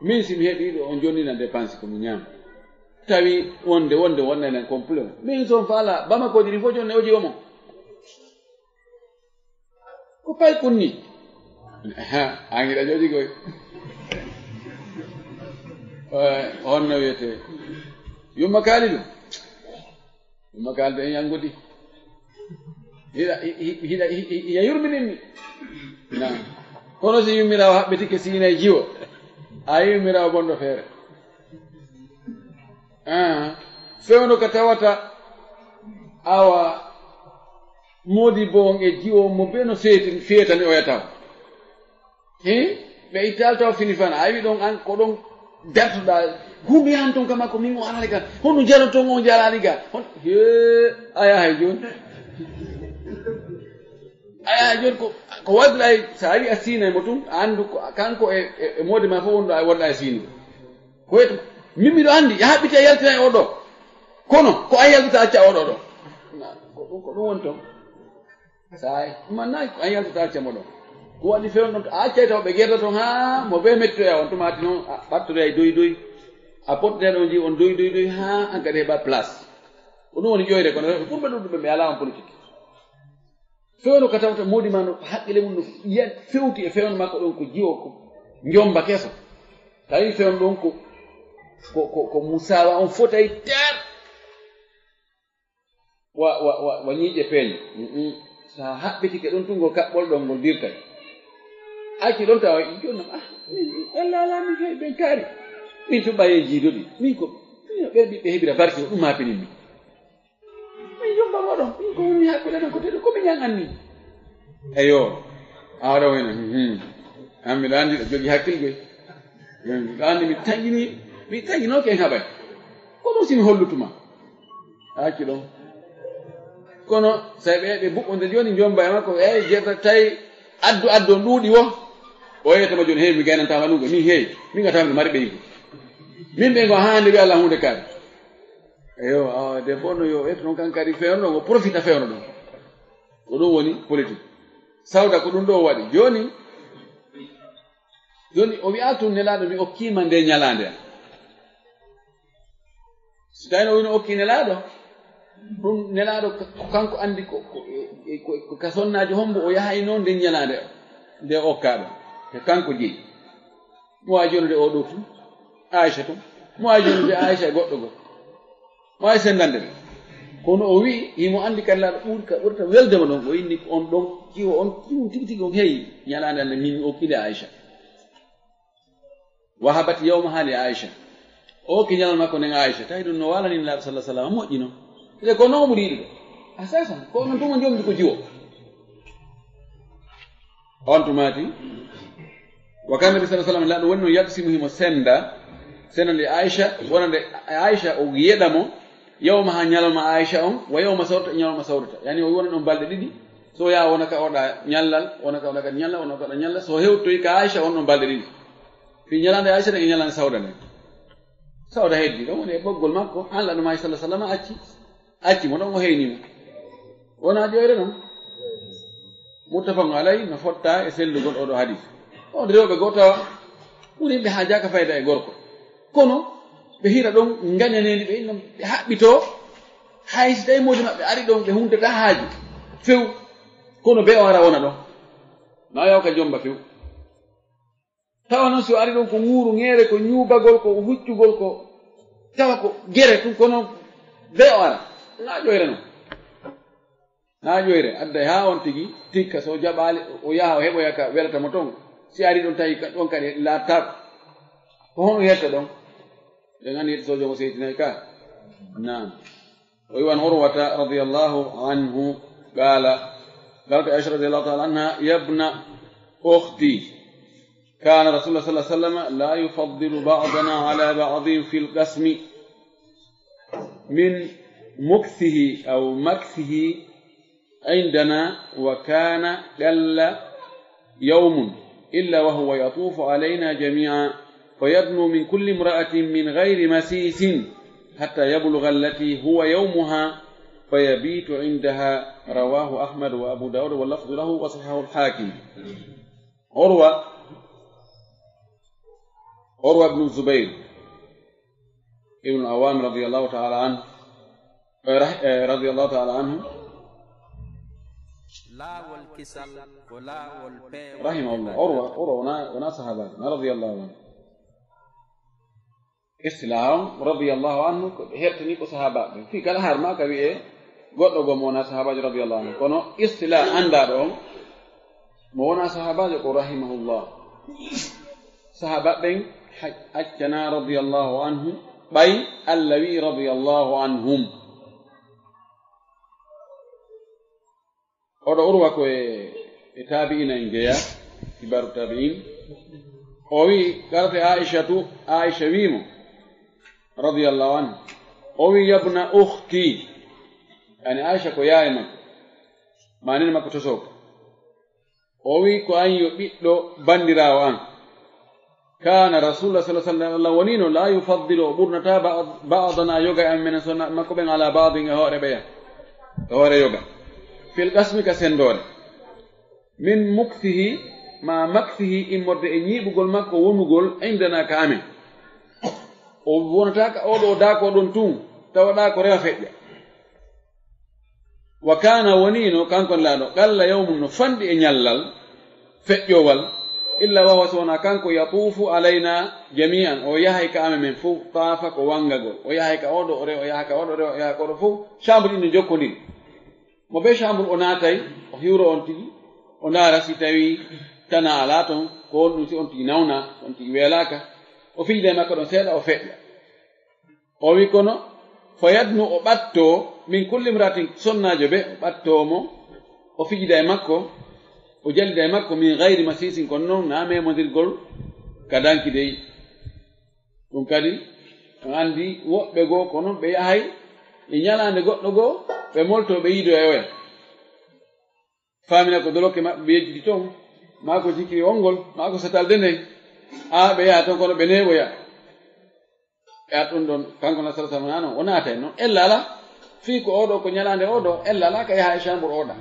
min simi heeɗi ɗo on jonnina dépense komi ñaama tawi wonde wonnenen complet min son faala bamakoji ɗi fof jonne o jiwo mo ko pay kunni angiɗa jooɗi koy honno wiyete yumma kaali ɗum yumma kaali ɗo en yanngudi hiɗa yurmininmi na kono si yummirawo haɓɓetike siinayi jiwo a yummirawo gonɗo feere fewno ko tawata awa moodi bo on e jiwo mo be no fiyetani o yataw ɓe ittal taw fini fana a wi ɗon an ko ɗon dartoɗa hunde yahan toon kama ko min o alali ga honno jaran toon on jalali ga a yahay joni a yahay joni ko wadɗay sa wi a siinay mo tun a andu kanko e moodi ma fof wonɗo a wonɗa e siinu ko wiyata min miɗo andi ya haɓɓiti a yaltina e oɗo kono ko an yaltita acca oɗo ɗo ko ɗum woni toon saay mannayi ko an yaltita acca mo ɗo ko waɗi fewno ɗon a accay taw ɓe guerda toon ha mo be mettoya on tumati noon a ɓattoɗa e doy a potteɗe on ji on doy ha an kadi heɓa place ko ɗum woni ƴoyre kono ɓurɓe ɗuɗɗuɓe mi ala on politique fewno ko tawta moodi ma no haqqille mum no fewti e fewno makko ɗon ko jiwo ko jomba keso tawi fewno ɗon ko musawa on fotay ter wa ñiiƴe peeñe sa haɓɓitike ɗon tungo kaɓɓol ɗon ngol dirtay acci ɗon tawa jonnam allah ala min heeɓi ɓen kaari min tuɓɓa e jiidoɗi min ko ɓen ɓiɓɓe heɓira barke o ɗum mapinin min jombamo ɗon min ko woni hakkude ɗon ko teɗo komi ñanganni eyo awaɗa wena an miɗo anndi ɗo jogii hakkilgoy miɗo anndi mi tañinoke en haɓay kono simi hollutuma acci ɗon kono sa ɓe buɓɓonde joni jomba e makko eyi jerta tawi addu on ɗuuɗi wo o yeyatama joni heewi mi gaynantama ɗum min heewi min gatama ɗo mari ɓeygu min ɓe go hande wi Allah hunde kaari eyo debbo no yo eto noon kan kadi fewno ɗon o profita fewno ɗum ko ɗum woni politique sawda ko ɗum ɗo waɗi joni o wi'a tun nelaɗo mi okkima nde ñalande an so tawi no wino okki nelaɗo ɗum nelaɗo ko kanko andi ko ka sonnaji hombo o yahay noon nden ñalande nde okkaɗo te kanko jeeyi mo wawi jonude o ɗo tun Aisha tun mo wawi jonude Aisha e goɗɗo goɗɗo mo wawi sendande ɓe kono o wi himo andi kan laɗo ɓurta weldema ɗon o inni on ɗon jiwo on jiwo tigi tigi on heewi ñalande ande min okkile Aisha wahabat yawma li Aisha o ki ñalal makko nden Aisha tawi ɗum no walani laɗo sallah sallam moƴƴi noon e ko noon mo ɗiɗi ɗo asasan ko non tuma jomdi ko jiwo on tumati wa kana nabi sallallahu alaihi wasallam la wonno yaqsimuhum senda senande Aisha wonande Aisha o yedamo yawma ha nyalama Aisha on wa yawma sawta nyalama sawta yani o wona don balde didi so ya wona ka oda nyallal wona ka oda nyalla wona ka oda nyalla so hewtoy ka Aisha on don balde didi fi nyalande Aisha ne nyalande sawda ne sawda heddi do woni boggol makko Allah no may sallallahu alaihi wasallam acci mo don o heynimo wona joyre non muttafaqun alayhi no fotta e sellugol odo hadith on rewbe goto woni be haajaka fayda e gorko kono be hira don ngañaneni be non be habbito haysi tay modi mabbe ari don be huntata haaji few kono be wara wona don na yaw ka jomba few tawa non so ari don ko nguru ngere ko nyubagol ko huccugol ko tawa ko gere tun kono be wara na joyre non na joyre adda ha on tigi tikka so jabale o yaha o hebo yaka welta mo ton si ari don tawi don kadi la tab ko hono yetta don dengan itu sojo musyitina ka na'am wa iwan urwata radhiyallahu anhu qala قالت عائشة رضي الله تعالى عنها يا ابن أختي كان رسول الله صلى الله عليه وسلم لا يفضل بعضنا على بعض في القسم من مكثه أو مكثه عندنا وكان قل يوم إلا وهو يطوف علينا جميعا فيدنو من كل امرأة من غير مسيس حتى يبلغ التي هو يومها فيبيت عندها رواه أحمد وأبو داود واللفظ له وصححه الحاكم عروة بن الزبير ابن العوام رضي الله تعالى عنه لا والكسل ولا والبيع رحمه الله عروة وناس صحابة رضي الله عنه إسلام رضي الله عنه هرتني كصحابة في كل هر ما كبيه goddo go mona sahabajo radiyallahu anhu kono istila anda don mona sahabajo ko rahimahullah sahaba ben accana radiyallahu anhu bay allawi radiyallahu anhum odo urwa ko e tabi'ina ingeya kibaru tabi'in o wi garate aisha wimo radiyallahu anhu o wi yabna ukhti يعني عائشة كو يايما مانين ما كتسوك أوي كو أن يبئلو باندراوان كان رسول الله صلى الله عليه وسلم ونينو لا يفضل أبورنا بعضنا يوغا من سنة مكوبين على بعض هوري بيا هوري يوغا في القسم كسندور من مكثه ما مكثه إمرد إني بقول مكو ونقول عندنا كامل وونتاك أولو داكو دونتون توا داكو ريا فئجا وكان ونينو كان كون لادو قال يوم نفند نيالال فجوال الا وهو سونا كانكو يطوف علينا جميعا او يحيك ام من فو طافك وانغغو او يحيك اودو اوري او يحيك اودو اوري او يحيك اودو فو شامبل ني جوكوني mo be shambul onatay o hiwro on tigi onara si tawi tana alaton ko on si on tigi nawna on tigi welaka o fiide makko don seeda o fedda o wi kono fayadnu o batto min kulli imratin sonnajo be battomo o fijida e makko o jallida e makko min ghairi masisin kon non na memodirgol kadanki dey dum kadi andi wobbe go kono be yahay e nyalande goddo go be molto be yido e we famina ko doloke mabbe yejidi ton mako jikiri ongol mako satalde ne a be ya ton kono be nebo ya atun don kanko na sallallahu alaihi wasallam onata non ella la fi ko odo ko nyalande odo ella la ka yaha shambur oda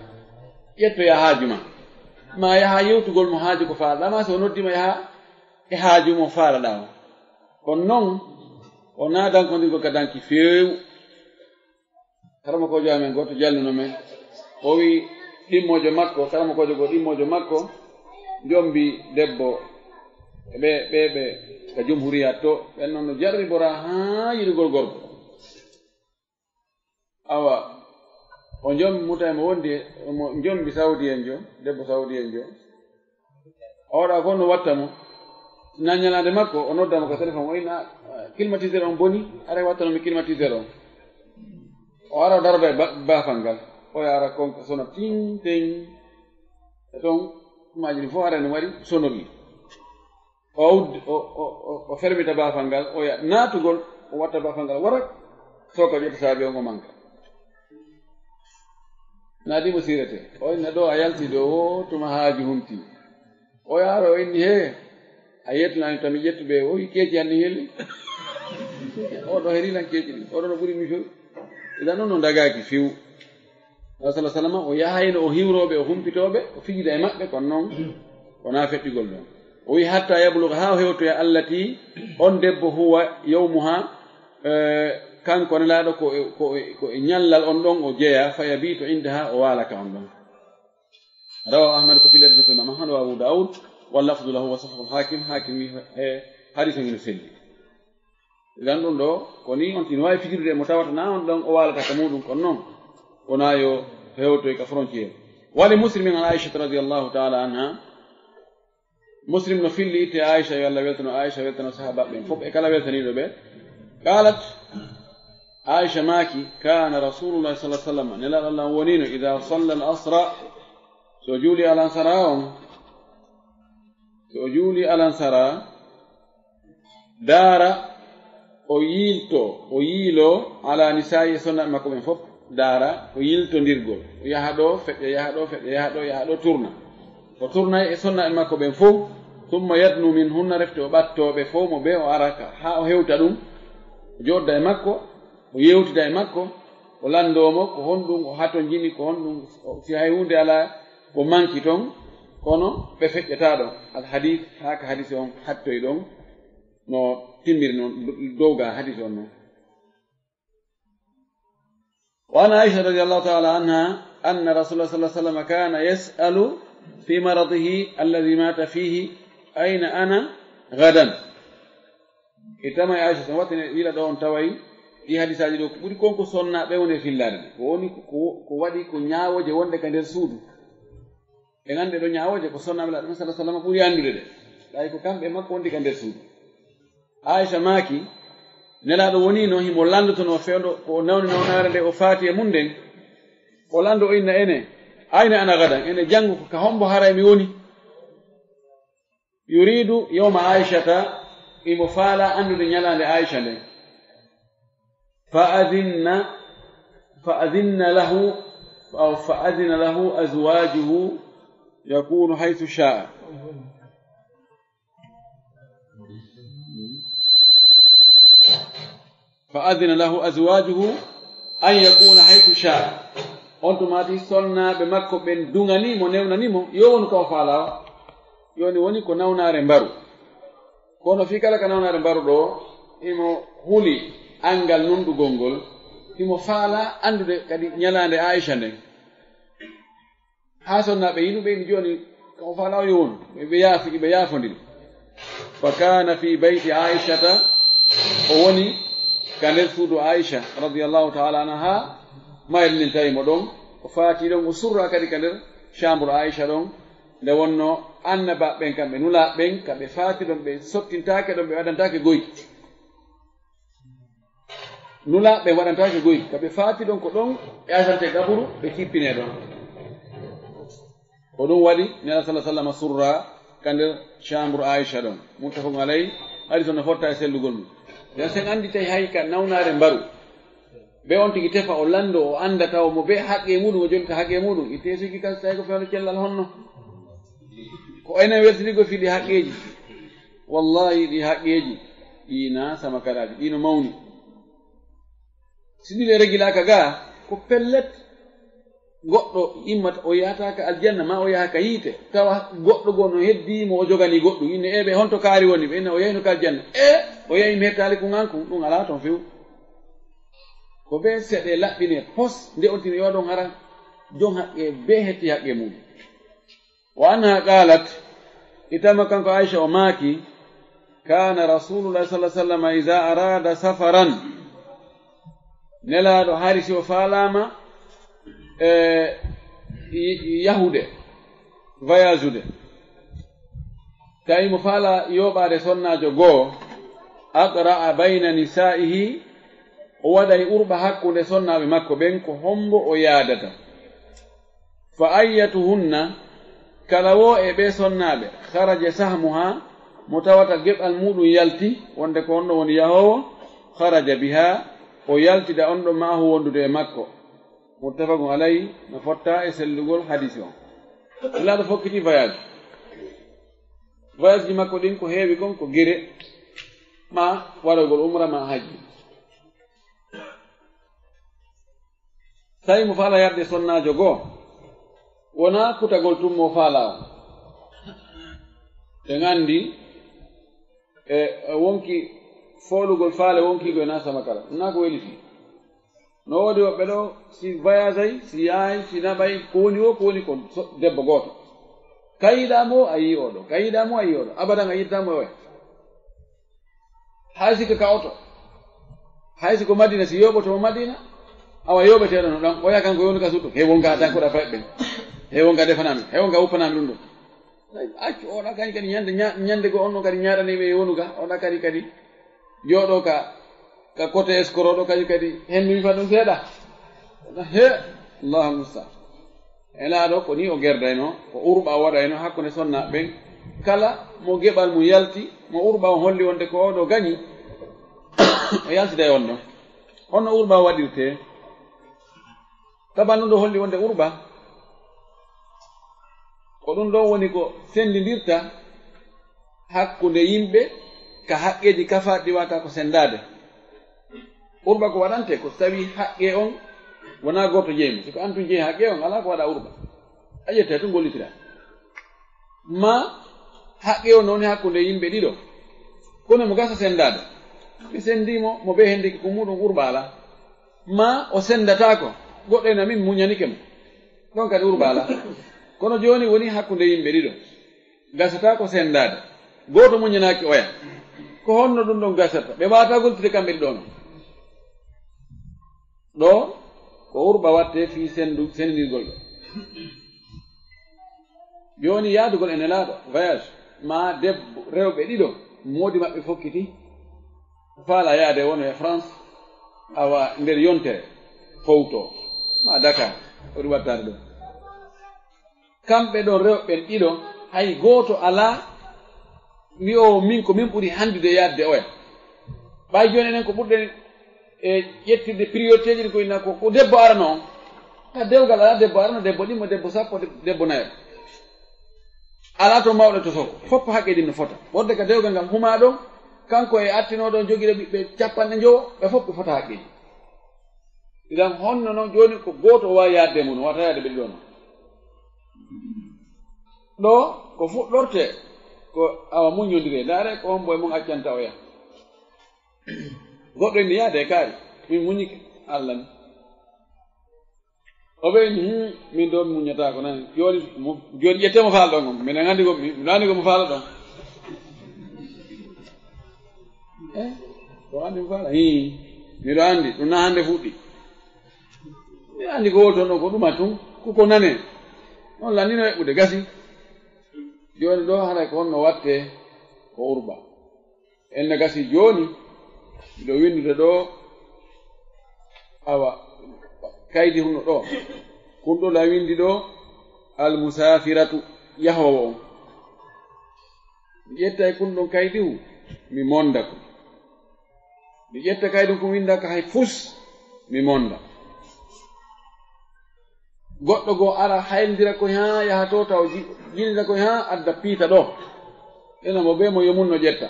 yetto ya hajuma ma yaha yewtugol mo haaji ko faala ma so noddima yaha e haaju mo faala dawo kon non ona dan ko ndigo kadanki feew karama ko jaamen goto jalluno men o wi dimmojo makko karama ko jogo dimmojo makko jombi debbo be ka jumhuriyat to ben non jarri bora ha yirgol gorko awa o jom muta mo wonde mo jombi saudi en jo debbo saudi en jo ora ko no watta mo nanyalande makko o noddama ko téléphone o ina climatiseur on boni ara watta no mi climatiseur on o ara darbe bafangal o yaara konka sona ting ting e ɗon majini fof arani waɗi sonori o fermita baafal ngal o ya naatugol o watta baafal ngal warak soka ƴetta saabi on o manka naadimo sirete o inna ɗo a yalti ɗo o tuma haaji humti o yaaro o inni he a yettunani tami ƴettuɓe o keeci hanni helli oɗo herinan keeci ɗi oɗo no ɓuri mi fewi idan ɗon no dagaki few sa sallam o yahayno o hiwroɓe o humpitoɓe o fijida e maɓɓe kono noon wona feɗɗigol ɗon o wi hatta yabluga ha o hewtoya allati on debbo huwa yawmuha kanko nelaɗo ko e ñallal on ɗon o jeeya fa yabito indaha o walaka on ɗon rawa ahmad ko filede ko imam ahmad wa abu daoud wallafdu lahu wa sahahu hakim wi e hadis o ngino selli idan ɗum ɗo ko ni on tino wawi fijirde mo tawata na on ɗon o walata ka muɗum kono noon wona yo hewtoy ka frontiére wali muslimin an aishata radiallahu taala anha muslim no filli itte aicha yo allah weltano aicha weltano sahabaɓe ɓen fof e kala weltaniɗo ɓe qalat aicha maaki kana rasulullah sa sallam nelaɗo allah wonino ida salla al asra so juuli alansara on so juuli alansara daara o yiilo ala nisa'i sonnaɓe makko ɓen fof daara o yiltodirgol o yaha ɗo feƴƴa yaha ɗo feƴƴa yaha ɗo turna o turnay e sonnaɓe makko ɓen fof tumma yadnu min hunna refte o ɓattoɓe fof mo ɓe o araka ha o hewta ɗum o jodda e makko o yewtida e makko o landomo ko honɗum o hato jini ko honɗum si hay hunde ala ko manki toon kono ɓe feƴƴata ɗon alhadis haka hadis on hattoy ɗon no timmiri noon dowga hadis on noon وعن عائشة رضي الله تعالى عنها أن رسول الله صلى الله عليه وسلم كان يسأل في مرضه الذي مات فيه أين أنا غدا إتما عائشة سنوات إلى دون توي في حديث هذه بودي كونكو سنة بيوني في الله كوني كوادي كنياو جوان دي كان درسود إنان دي دو نياو جي كسنة بلا صلى الله عليه وسلم بودي أندو دي لا يكو كام بما كون دي كان درسود عائشة ماكي nelaɗo woni no himo landotono fewɗo ko nawni nawnare nde o faati e mum nden o lando o inna ene ayna ana gadan ene janngo ko ka hombo haray mi woni yuridu yawma aishata imo faala andude ñalande aicha nden fa adina lahu azwajuhu yakunu haythu sha'a فأذن له أزواجه أن يكون حيث شاء أنتم ماتي سنة بمكو بن دونغاني مو نيوناني مو يون كو فالا يوني وني كو ناونا رمبارو كونو في كلا كناونا رمبارو دو إمو هولي أنغال نندو غونغول إمو فالا أندو دي كدي نيالان دي عائشة دي حاسو نابي ينو بين جوني كو فالا يون بيافو دي فكان في بيت عائشة وني كان سودو عائشة رضي الله تعالى عنها ما يلين تاي مودون وفاتي دون وسرا كدي كان شامبر عائشة دون nde wonno annaba ɓen kamɓe nula ɓen kamɓe faati ɗon ɓe sottintake ɗon ɓe waɗantake goyi nula ɓe waɗantake goyi kamɓe faati ɗon ko ɗon ƴasante gaburu ɓe kippine ɗon ko ɗum waɗi nela sallah sallam surra ka nder chambre aicha ɗon muttafaqun alayhi haɗi sono fotta e sellugol mum nden sen andi tawi hay ka nawnare mbaru ɓe on tigi tefa o lando o anda taw mo be haqqe muɗum o jonta haqqe muɗum itte sigi kan tawi ko fewno cellal honno ko enen weltinigo fi ɗi haqqeji wallahi ɗi haqqeji ɗina sama karaji ɗino mawni si ɗiɗe regilaka ga ko pellet goɗɗo immata o yahataka aljanna ma o yaha ka yiite tawa goɗɗo gon no heddimo o jogani goɗɗum inne ɓe honto kaari woni ɓe inne o yahino ka aljanna o yahi mi hettali ko ganku ɗum ala toon few ko be seɗe laɓɓine pos nde on tino yoɗon hara jon haqqe be hetti haqqe mum wa anha qalat itama kanko aicha o maaki kana rasulullah sallah sallam ida arada safaran nelaɗo hari si o faalama yahude voyage ude tawi mo faala yoɓade sonnajo goo aqra'a bayna nisa'ihi o waɗay urɓa hakkude sonnaɓe makko ɓen ko hombo o yaadata fa ayyatuhunna kala wo e ɓe sonnaɓe kharaja sahmuha mo tawata geɓal muɗum yalti wonde ko onɗo woni yahowo kharaja biha o yaltida on ɗo maahu wondude e makko muttafaqun alayhi no fotta e sellugol hadisi on laaɗo fokkiti voyage ji makko ɗin ko heewi kon ko gire ma waɗogol umra ma hajji tawi mo faala yarde sonnajo goo wona kutagol tummo faala o ɓe gandi e wonki foolugol faale wonkigo e nasama kala na ko weli fi no woodi woɓɓe ɗo si voyage ay si yahay si naɓay ko woni o ko woni ko debbo gooto kayiɗamo a yi oɗo kayiɗamo a yi oɗo abadan a yittamo e oya hay siko ka oto hay siko madina si yoɓotomo madina awa yoɓeteɗo no ɗon oya kanko yonu ka suɗɗo hewonka tankoɗa fayɓɓen hewonka defanami hewonka uppanami ɗum ɗum accu oɗa kadi kadi ñande go on ɗo kadi ñaɗaniɓe yonuka oɗa kadi jooɗo ka côté escoro ɗo kadi henmi fa ɗum seeɗa he allahu mustaan elaaɗo ko ni o gerdayno ko urɓa o waɗayno hakkunde sonnaɓe ɓen kala mo geɓal mum yalti mo urɓa o holli wonde ko oɗo gañi o yaltida e on ɗon honno urɓa o waɗirte taban ɗum ɗo holli wonde urɓa ko ɗum ɗon woni ko sendidirta hakkunde yimɓe ka haqqeji kafaɗi wata ko sendade urɓa ko waɗante ko tawi haqqe on wona goto jeymo siko antum jeeyi haqqe on ala ko waɗa urɓa a ƴetta to gollitira ma haqqe on nowoni hakkunde yimɓe ɗiɗo kono mo gasa sendade mi sendimo mo ɓe hendiki ko muɗum urɓa ala ma o sendatako goɗɗo ena min muñanike mo ɗon kadi urɓa ala kono joni woni hakkunde yimɓe ɗiɗo gasata ko sendade goto muñanaki oya ko honno ɗum ɗon gasata ɓe wata goltide kamɓe ɗiɗo no ɗo ko urɓa watte fi sendirgol ɗo joni yaadugol ene laaɗo voyage ma debbo rewɓe ɗiɗo moodi maɓɓe fokkiti faala yaade wono e France awa nder yontere fowto ma Dakar oɗi wattade ɗum kamɓe ɗon rewɓen ɗiɗo hay gooto alaa wi o min ko min ɓuri handude yaadde oya ɓay joni enen ko ɓurɗen e ƴettirde priorité ji ɗi ko inna ko debbo arano on ta dewgal ala debbo arano debbo ɗimmo debbo sappo debbo nayo ala to mawɗo to soko fopp haqqe ɗin no fota wonde ka dewgal ngam huma ɗon kanko e attinoɗon joguiɗo ɓiɓɓe capanɗe jowo ɓe fof ɓe fota haqqeji idan honno noon joni ko goto o wawi yaadde mum wata yaade ɓe ɗiɗo noon ɗo ko fuɗɗorte ko awa muñodire ndaare ko hombo e mum accanta o yaha goɗɗo inni yaade e kaari min muñike allah ni o ɓe ni min ɗo mi muñata ko nani joni ƴettemo faala ɗon on minen andi miɗo andi komo faala ɗon ko andi mo faala miɗo andi ɗum na hande fuɗɗi mi andi ko wol toon ɗo ko ɗuma tun ko nane on landino heɓɓude gasi joni ɗo haɗa ko honno watte ko urɓa enne gasi joni miɗo windude ɗo awa kaydi huno ɗo kunɗo la windi ɗo almusafiratu yahowo on mi ƴetta e kun ɗon kaydi hu mi monda ko mi ƴetta kaydi ko windaka hay fus mi monda goɗɗo goo ara hayldira ko ha yaha to taw jilida ko ha adda piita ɗo ena mo ɓe mo yo munno ƴetta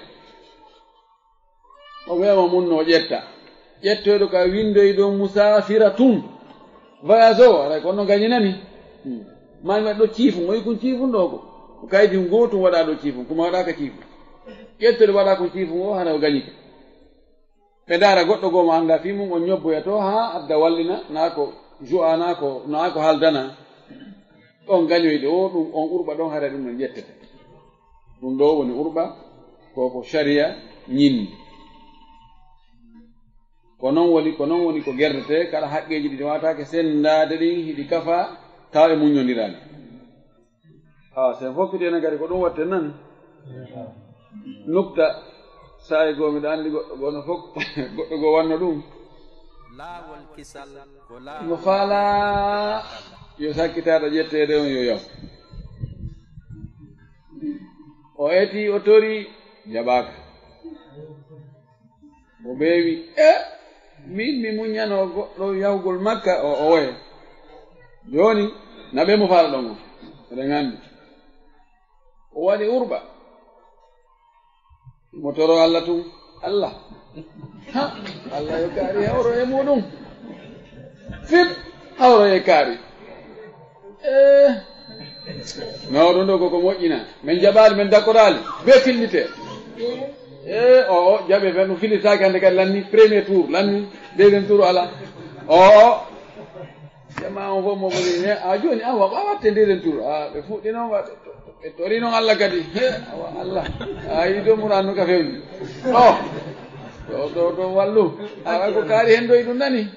o wiyama munno ƴetta ƴettoyɗo ka windoyi ɗo musafiratun voyage o aray kono gañinani mami waɗi ɗo ciifum o yi kon ciifum ɗo ko kaydi gotum waɗa ɗo ciifum koma waɗaka ciifum ƴettoɗo waɗa ko ciifum o hana o gañike ɓe dara goɗɗo goo mo anda fi mum o ñobboya to ha adda wallina na ko joa na ko haldana ɗon gañoyde o ɗum on urɓa ɗon haɗa ɗum no ƴettete ɗum ɗo woni urɓa koko sharia ñinni ko noon woni ko gerdete kala haqqeji ɗi watake sendade ɗin hiɗi kafa taw e muñodirani sen fokkiti ene gari ko ɗum watte nan nukta sa'i goo miɗo andi goɗɗo goo no fof goɗɗo goo wanno ɗum laawol kisal ko mo faala yo sakkitaɗo ƴetteede on yo yaw o eti o tori jaɓaaka o ɓeewi min mi muññano goɗɗo yawgol makka o woye jooni naɓe mo faala ɗon o eɗen anndi o waɗi urba mo toro Allah tun Allah Allah yo kaari hawro e muɗum fip hawro e kaari nawɗon ɗo koko moƴƴina min jaɓaali min dakkoraali be filnite o jaɓe fen o filitaaki hannde kadi lanni premier tour lanni deuxiéme tour ala jama on fof mo woni a jooni a watte deuxiéme tour ɓe fuɗɗi noon waɗe ɓe tori noon Allah kadi awa Allah a yi ɗo murano ka fewni ɗo wallu awa ko kaari hen doyi ɗum nani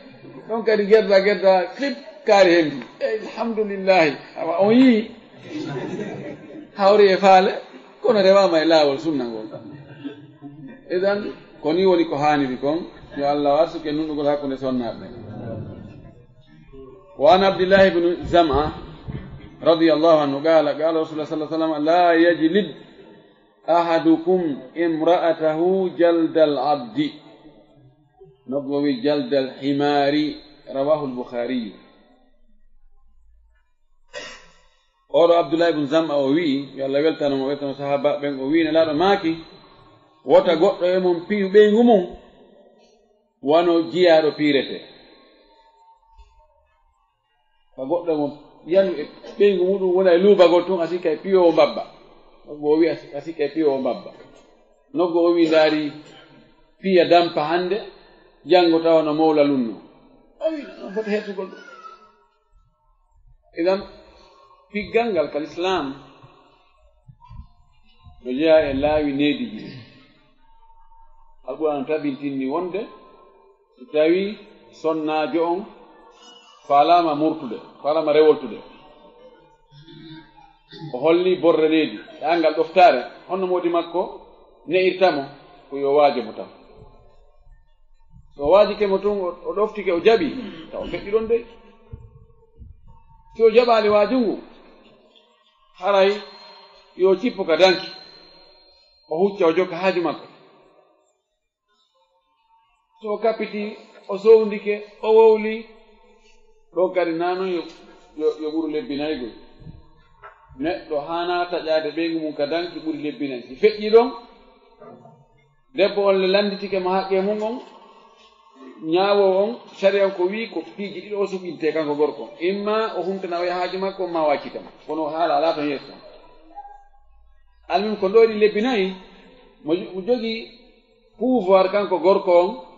ɗon kadi gerda clip kaari hen ndi alhamdulillahi awa on yii hawri e faale kono rewama e laawol sunna ngol idan ko ni woni ko haaniri kon yo Allah warsuke nunɗugol hakkunde sonnaɓe wa an abdillahi ibnu zama radiyallahu anhu qala rasulullah sallallahu alaihi wasallam la yajlid ahadukum imra'atahu jaldal abdi nabwawi jaldal himari rawahu al-bukhari oɗo abdoulah ibne zama o wii yo Allah weltanamo weltano sahaba ɓen o wii ne laaɗo maaki wota goɗɗo e mon piyu ɓeygu mum wano jiyaaɗo piirete ka goɗɗo e mon yanu e ɓeygu muɗum wona e luubagol tun a sikka e piyowo mbabba noggo o wi a sikka e piyowo mbabba noggo o wi ndaari piya dampa hannde janngo tawa no mawla lunno o wi non foti hettugol ɗum idan piggal ngal kal islam no jeya e laawi neediji alqur'an tabintinni wonde so tawi sonnaajo on faalama murtude faalama rewoltude o holli borre needi ɗangal ɗoftaare honno moodi makko ne'irtamo ko yo waajo mo tan so waajike mo tun o ɗoftike o jaɓi taw o feƴƴi ɗon de si o jaɓaali waajungu haray yo cippo ka danki o hucca o jokka haaju makko so o kappiti o sowndike o wowli ɗo kadi nanon yo ɓuri lebbinaygol neɗɗo hana taƴaade ɓeygu mum ka danki ɓuri lebbinay si feƴƴi ɗon debbo on le landitike mo haqqe mum on ñaawo on sariyan ko wii ko piiji ɗiɗo o suɓinte kanko gorko imma o humtana o yahaaji makko ma waccitama kono haala ala ton yeeso almim ko ɗoɗi lebbinayi mo jogii pouvoir kanko gorko on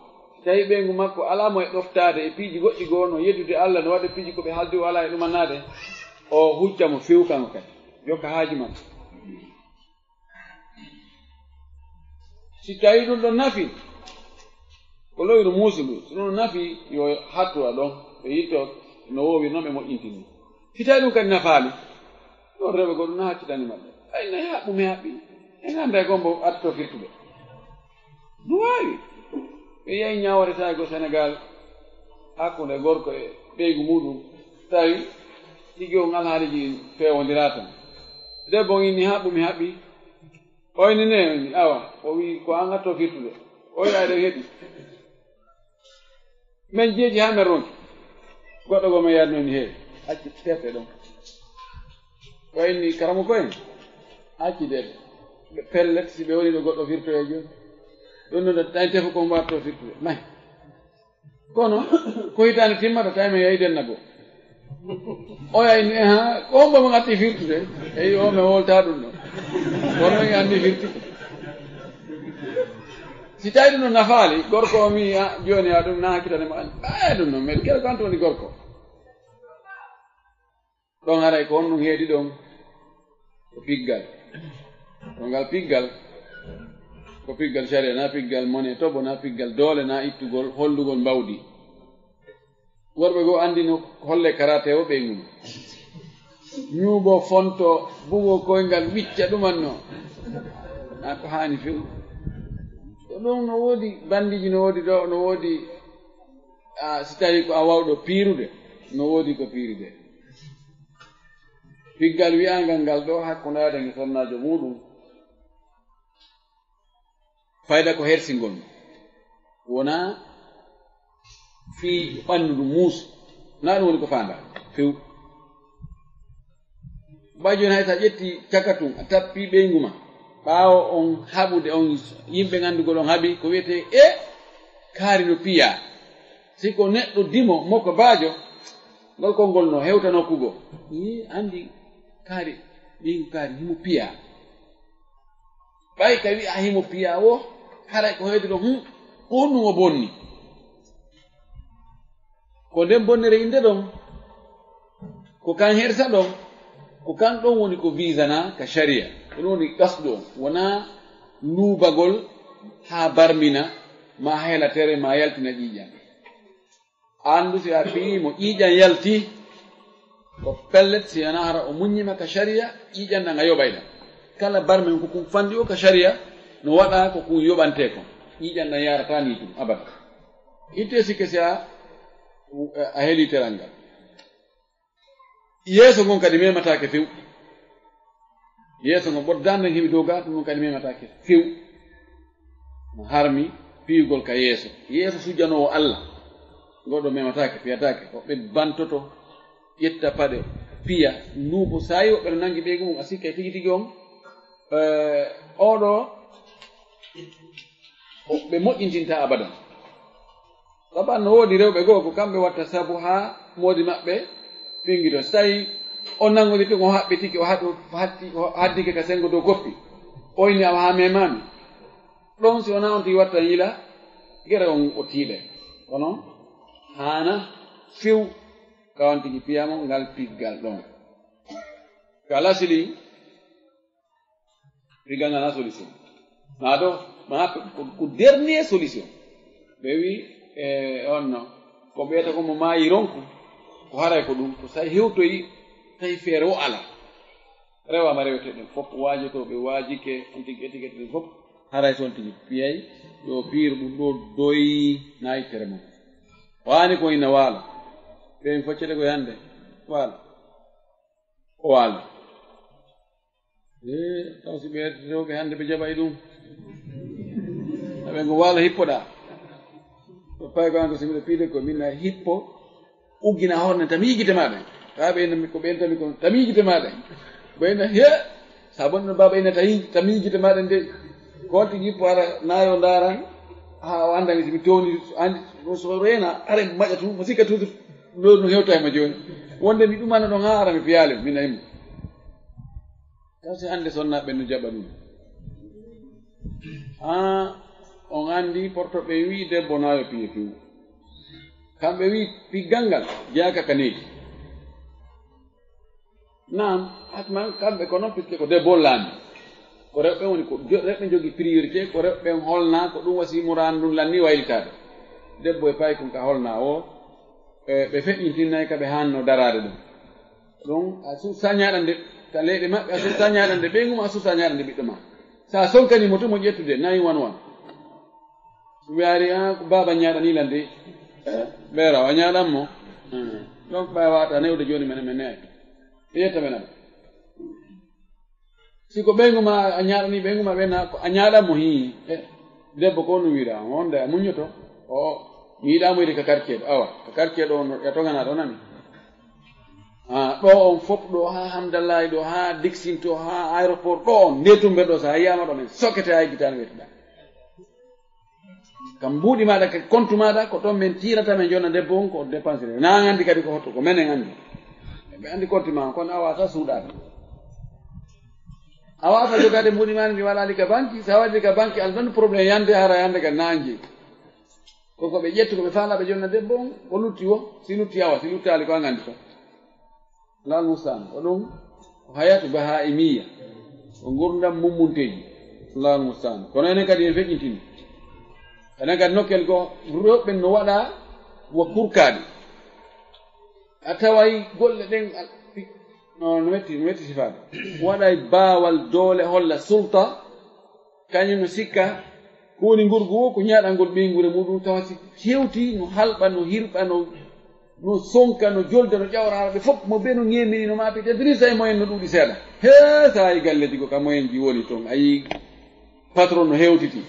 tawi ɓeygu makko ala mo e ɗoftaade e piiji goɗɗi goo no yeddude Allah no waɗa piiji ko ɓe haaldi o ala e ɗumannaade o hucca mo few kanko kadi yokka haaji makko si tawi ɗum ɗon nafi ko lowiru muusudu so ɗum nafi yo hattora ɗon ɓe yitto no wowi noon ɓe moƴƴintini si tawi ɗum kadi nafaali ɗon rewɓe go ɗum na haccitani maɓɓe ay nayi haɓɓumi haɓɓi e ganda gombo atto firtuɓe no waawi ɓe yehi ñawore tawi go Sénégal hakkunde gorko e ɓeygu muɗum tawi tigi o ngal haaliji fewodira tan debbo inni haɓɓumi haɓɓi oyni ne awa o wi ko an atto firtude o wi ayɗen heeɗi min jeeji ha men ronki goɗɗo go men yadnoni heewi acci tefte ɗon o inni karamo koyen accide pellet si ɓe woni ɗo goɗɗo firtoye joni ɗum noon tawi tefa ko mbatto firtude may kono ko hitande timmata tawi men yeydenna goo o yayni ko mbo mo gatti firtude eyi o men wolta ɗum ɗon kono men anndi firtike si tawi ɗum no nafaali gorko o mi joni a ɗum na hakkitane mo an ɗum noon mais kela ko anto woni gorko ɗon haray ko on ɗum heedi ɗon ko piggal to ngal piggal ko piggal caria na piggal mone toɓo na piggal doole na ittugol hollugol mbawdi worɓe goo andino holle karate o ɓey mum ñuuɓo fonto bugo koyngal wicca ɗumanno na ko haani few to ɗum no woodi bandiji no woodi ɗo no woodi si tawi ko a wawɗo piirude no woodi ko piirude piggal wi'angal ngal ɗo hakkundaade nge sonnajo muɗum fayda ko hersingol wona fii ɓanndu ɗum muusu na ɗum woni ko faanda few ɓay joni hay so a ƴetti cakatum a tappi ɓeygu ma ɓaawo on haɓude on yimɓe ngandugol on haɓi ko wiyete kaari no piya si ko neɗɗo dimo mokko baajo ngol kolngol no hewta nokkugo andi kaari ɓeygu kaari himo piya ɓay ka wi'a himo piya wo haray ko hewde ɗo honɗum o bonni ko nden bonnere inde ɗon ko kan hersa ɗon ko kan ɗon woni ko visana ka sharia ɗum woni gasɗo on wona luubagol haa barmina ma heela tere ma yaltina ƴiiƴan andu si a piimo ƴiiƴan yalti ko pellet si yana hara o muññima ka sharia ƴiiƴan ɗan a yoɓayɗa kala barmin ko kum fandi o ka sharia no waɗa ko kum yoɓante ko ƴiiƴan ɗan yarata ni ɗum abada itte sikke si a heeli teral ngal yeeso ngon kadi mematake few yeeso ngon ɓoddande heɓi dow ga ɗum kadi mematake few no harmi piyugol ka yeeso yeeso sujjanowo Allah goɗɗo mematake fiyatake woɓɓe bantoto ƴetta paɗe piya nduubo sa yi woɓɓe no nangi ɓeygu mum a sikka tigi tigi on oɗo ɓe moƴƴintinta abadan saban no woodi rewɓe goo ko kamɓe watta sabu haa moodi maɓɓe ɓingito so tawi o nangodi pi o haɓɓitiki o haddike ka sengo dow koppi oyni awa haa memami ɗon si wona on tigi watta yila gere on o tiiɗe kono haana few kawan tigi piyamo ngal piggal ɗon ka lasili piggal nana solution ma ɗo ma ko dernier solution ɓe wi onno ko ɓeyata ko mo maayi ronku ko haray ko ɗum ko sawi hewtoyi tawi feere o ala rewama rewete ɗen fof waajotoɓe waajike on tigi etikete ɗen fof haray toon tigi piyay yo piir ɗum ɗo doyi nayi tere mum waani ko ina waalo ɓen foccete koye hannde waalo o waalo taw si ɓe rewɓe hannde ɓe jaɓay ɗum aɓe ngo waalo hippoɗa to pay ko an ko simiɗo piide ko minna hippo uggina horne tami yigite maɗen ɓa ɓeyna ko ɓen tami ko tami yigite maɗen ɓeyna he sa bonno baba ina tami yigite maɗen de ko tigi hippo ara nayo daran ha o andami somi towni andi so reena ara maƴa tu mo sikka toujours ɗo no hewta e ma joni wonde mi ɗumana ɗon ha ara mi fiyale mina himmo taw si hande sonnaɓe no jaɓa ɗum on andi portoɓe wi debbo nayo piye few kamɓe wi piggal ngal jeyaka ka needi nam hatman kamɓe ko noon piske ko debbo laami ko rewɓe woni ko rewɓe jogi priorité ko rewɓe holna ko ɗum wasi muranu ɗum lanni waylitade debbo e payi kon ka holna o ɓe feƴƴintinnayi ka ɓe hanno darade ɗum ɗum a susa ñaɗande ka leyɗe maɓɓe a susa ñaɗande ɓeygum a susa ñaɗande ɓiɗɗo ma sa sonkanimo to mo ƴettude nayi wan wiyaari ko baba ñaɗanilande ɓeera o ñaɗanmo donc ɓay wata newde joni mene men neeyi ɓe yetta men aɗa si ko ɓeygu ma a ñaɗani ɓeygu ma ɓena a ñaɗanmo hi debbo ko no wiira wonde a muñoto o mi yiɗamo yide ka quartier ɗo awa ka quartier ɗo ya togana ɗo nani ɗo on fof ɗo ha hamdallahi ɗo ha dixin to ha aéroport ɗo on ndetumɓe ɗo sa yiyama ɗo men sokkete ha guitane weteɗa kam mbuuɗi maɗa ka compte maɗa ko toon min tirata min jonna debbo on ko dépense na andi kadi ko hotto ko menen andi ɓe andi compte ma kono a wasa suuɗade a wasa jogade mbuuɗi ma ndi waɗali ka banque sa waɗi ka banque al ɗon probléme yande hara yande kadi nanji koko ɓe ƴettu ko ɓe faala ɓe jonna debbo on ko lutti o si lutti awa si luttali ko a gandi to lal mustan ko ɗum ko hayatu baha imiya ko gurdam mummunteji lal mustan kono enen kadi en feƴƴintini enen kadi nokkel goo rewɓe no waɗa wo kurkaɗe a taway golle ɗen no metti sifade waɗay baawal doole holla sulta kañum no sikka ko woni ngurgu o ko ñaɗangol ɓeygure muɗum tawa si hewti no halɓa no hirɓa no no sonka no jolda no ƴawra araɓe fof mo ɓe no ñemini no maapite drissa e moyen no ɗuuɗi seeɗa he sa yi galleji ko ka moyen ji woni toon a yi patron no hewtiti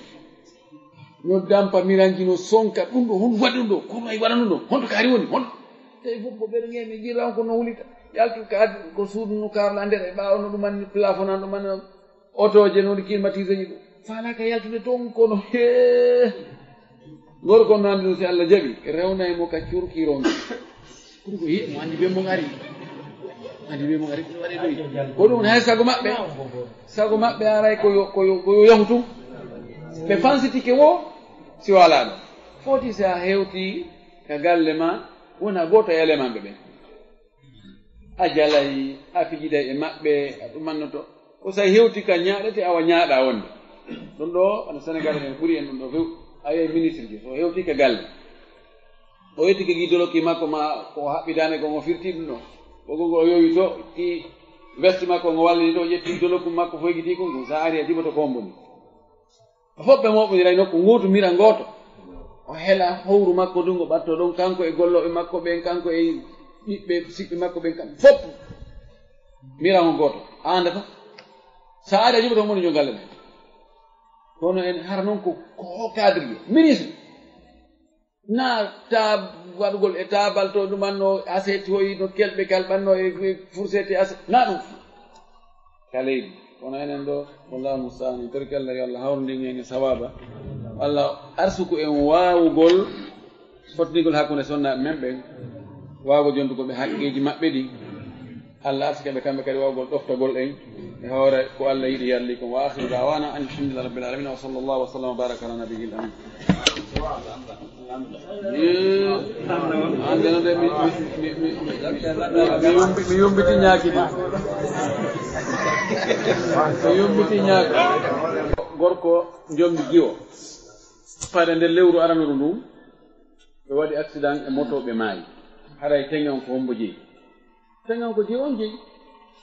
no dampa miranji no sonka ɗum ɗo honɗum waɗi ɗum ɗo kono ay waɗa ɗum ɗo honto kaari woni honɗo tawi fof mo ɓe no ñemi jiran ko no wulita yaltu ka ko suudu no karla nder e ɓaawa no ɗumanni plafond an ɗuman otoje noɗi climatisé ji ɗo falaka yaltude toon kono he gorko no andi ɗum si Allah jaɓi rewna e mo ka curkironge pour ko yi mo andi ɓe mo ari andi ɓe mo ari ɗum waɗe ɗoyi ko ɗum hay sago maɓɓe aray koyo yahutu ɓe fansitike wo si wala ɗo foti si a hewti ka galle ma wona goto e elemanɓe ɓen a jalay a fijiday e maɓɓe a ɗumannoto ko sa hewti ka ñaaɗete awa ñaaɗa wonde ɗum ɗo ano Sénégal en ɓuuri en ɗum ɗo few a wiye ministre ji so hewti ka galle o yetti ko guidoloki makko ma ko haɓɓitane ko ngo firti ɗum ɗo ogogo o yowi to i veste makko ngo wallini to ƴetti guidolokku makko foygiti ko ngu sa ari a jiboto komboni foɓɓe moɓɓodiray nokku nguutu mira gooto o hela howru makko ndungo ɓatto ɗon kanko e golloɓe makko ɓen kanko e ɓiɓɓe siɓɓe makko ɓen kam fof mira ngo gooto a andata sa ari a jiboto moni jo galle men kono en hara noon ko cadre ji ministre na ta waɗugol e tabal to ɗumanno assiette hoyi no kelɓe kalɓanno e fourchette assiette na ɗum ka leydi kono enen ɗo wallahu musta'an torki Allah yo Allah hawrindin en e sawaba Allah arsuku en waawugol fotnigol hakkunde sonnaɓe men ɓen waawgo jondugoɓe haqqeji maɓɓe ɗi Allah arsikaɓe kamɓe kadi waawgol ɗoftagol en e hoore ko Allah yiɗi yalli kon wa akhiru da'wana an alhamdulillahi rabbil alamin wa sallallahu wa sallam wa baraka ala nabiyil amin ande no de mi yumbiti ñaaki ɗi mi yumbiti ñaaki gorko jomdi jiwo faade nder lewru aranuru ndum ɓe waɗi accident e moto ɓe maayi haray teŋe on ko hombo jeeyi teŋe on ko jiwo on jeeyi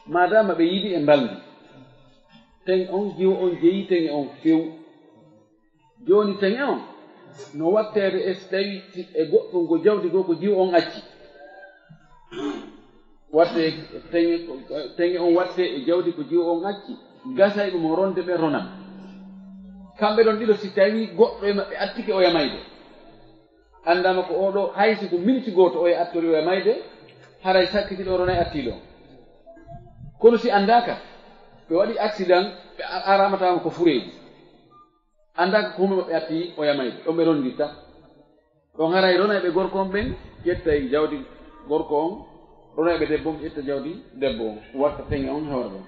madama ɓe yiɗi e mbaldi teŋe on jiwo on jeeyi teŋe on few joni teŋe on no wattede e so tawi e goɗɗum ko jawdi goo ko jiwo on acci watte teŋe on watte e jawdi ko jiwo on acci gasay ɗum ronde ɓe ronan kamɓe ɗon ɗiɗo si tawi goɗɗo e maɓɓe attike o yamayde andama ko oɗo haysi ko minti goto o e attori o yamayde haray sakkitiɗo ronay attiɗo kono si andaka ɓe waɗi accident ɓe aramatama ko fureji andaka ko hume maɓɓe atti o yamayde ɗon ɓe rondirta ɗon haray ronayɓe gorko on ɓen ƴettay jawdi gorko on ronayɓe debbo on ƴetta jawdi debbo on watta teŋe on hewra ɗon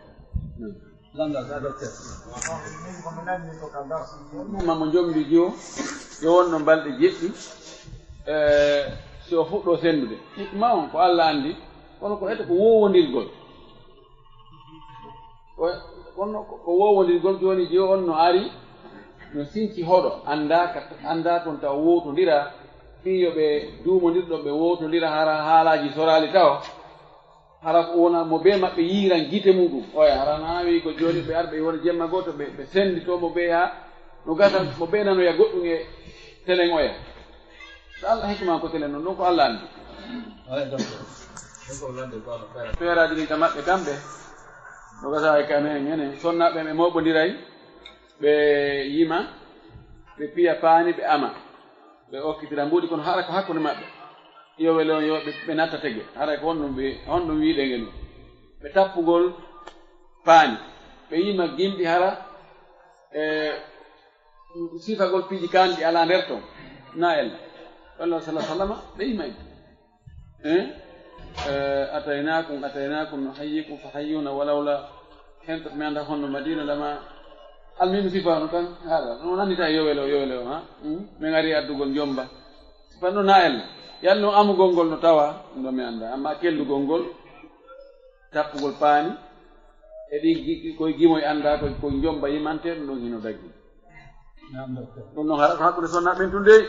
mamo jomdi jiwo yo wonno balɗe jeɗɗi si o fuɗɗo sendude hikma on ko Allah andi kono ko ete ko wowodirgol kono ko wowodirgol joni jiwo on no ari no sinci hoɗo anda toon taw wowtodira fiyoɓe duumodirɗo ɓe wowtodira hara haalaji sorali taw hara ko wona mo be maɓɓe yiiran gite muɗum oya hara nawi ko joni ɓe arɓe wona jemma goto ɓe senditomo ɓe ha no gata mo ɓe nanoya goɗɗum e telen oya so Allah hikma ko telen noon ɗon ko Allah andi feeraji ɗin ka maɓɓe kamɓe no gata e kamen enen sonnaɓe ɓe moɓodiray ɓe yima ɓe piya paani ɓe ama ɓe okkitira mbuɗi kono hara ko hakkude maɓɓe yowele on yo ɓe natta tege haray ko honɗum wiiɗenge ɗum ɓe tappugol paani ɓe yima gimɗi hara e sifagol piiji kanɗi ala nder ton na ella Allah sallallahu alaihi wasallam ɓe yima en ataynakum nuhayyikum fa hayyuna walawla hentot mi anda honno Madina lama almimi sifano tan haala no nandita yowele o ha min ari addugol jomba sifanno na ella yalno amugol ngol no tawa ɗum mi anda amma kellugol ngol tappugol paani e ɗi koye gimoye anda ko jomba yimante ɗum ɗon hino daggi ɗum noon hara ko hakkude sonna ɓen tundeyi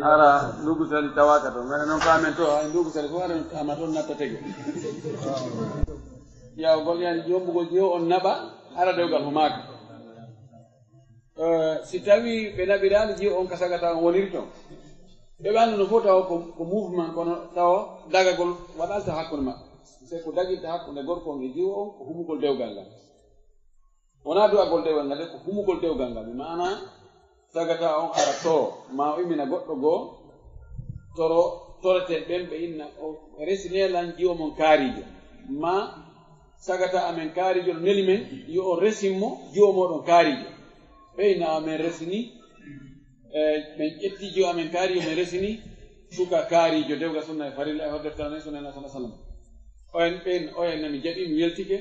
hara ndugu sali tawaka to ngana noon kamen to hay ndugu sali ko wara ama toon natta tege yawgol yani jombugol jiwo on naɓa hara dewgal ho maaka si tawi ɓe naɓirani jiwo on ka sagata on woniri toon ɓe ɓandu no fof tawa ko mouvement kono tawa dagagol waɗalta hakkude maɓɓe c'est ko daguirta hakkude gorko on e jiwo on ko humugol dewgal ngal wona du'agol dewgal ngal de ko humugol dewgal ngal mi mana sagata on ara toro ma o immina goɗɗo goo torete ɓen ɓe inna o resinelan jiwo mon kaarijo ma sagata amen kaarijo ɗo neli men yo on resinmo jiwo moɗon kaarijo ɓe inna amen resini ɓen ƴetti jiwo amen kaarijo men resini suka kaarijo dewga sunna e farilla e hoddeftarane sunna na sallah sallam oyen nami jaɓi mi weltike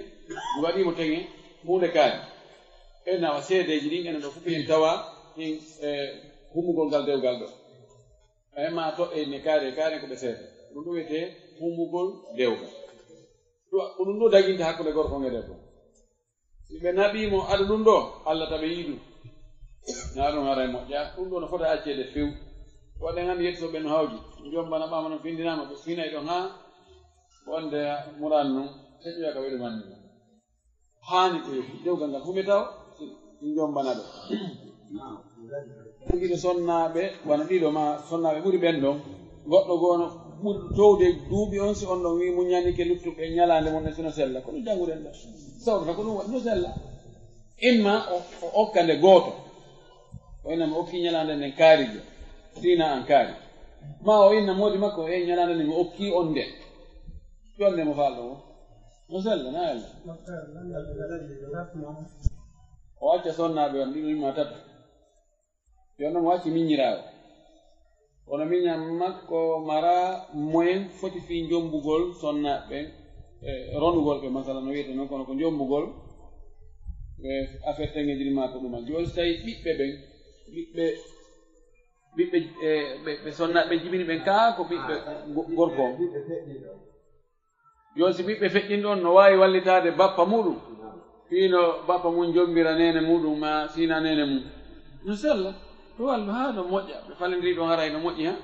mi waɗimo teŋe hunde kaari ɓen nawa seedeji ɗin enen ɗo fof en tawa hin humugol ngal dewgal ɗo ma to ne kaari ko ɓe seeda ɗum ɗo wiyete humugol dewgal ko ɗum ɗo daginta hakkude gorko e debbo si ɓe naɓimo aɗa ɗum ɗo Allah taɓe yiiɗum na ɗum ara e moƴƴa ɗum ɗo no fota accede few waɗen hannde yettoɓe no hawji jombana ɓama no findinama ɓe finayi ɗon ha wonde murano noon heƴoya ka weɗo manni haani ko yehi dewgal ngal hume taw jombana ɓe ɗiɗo sonnaɓe wona ɗiɗo ma sonnaɓe ɓuri ɓen ɗon goɗɗo goono ɓuri towde duuɓi on si on ɗon wi muñanike luttuɓe ñalande mon e sino sella ko ɗum jannguɗen ɗo sawrata ko ɗum waɗi no sella imma o okka nde gooto o inna mi okki ñalande nden kaarijo tina an kaari ma o inna moodi makko e ñalande nde mi okki on nde ƴonde mo falɗo o no sella na ella o acca sonnaɓe on ɗiɗo imma tata yon ɗon mo wacci miññiraawo kono miña makko mara moyen foti fi jombugol sonnaɓe ronugol ɓe masala no wiyete noon kono ko jombugol affaire teŋeji ɗi ma ko ɗuman joni so tawi ɓiɓɓe ɓen ɓe sonnaɓe jibini ɓen kaa ko ɓiɓɓe gorko on joni si ɓiɓɓe feƴƴin ɗon no wawi wallitade bappa muɗum fiino bappa mum jombira nene muɗum ma sina nene mum no sella to wallu ha no moƴƴa ɓe falidiri ɗon haray no moƴƴi ha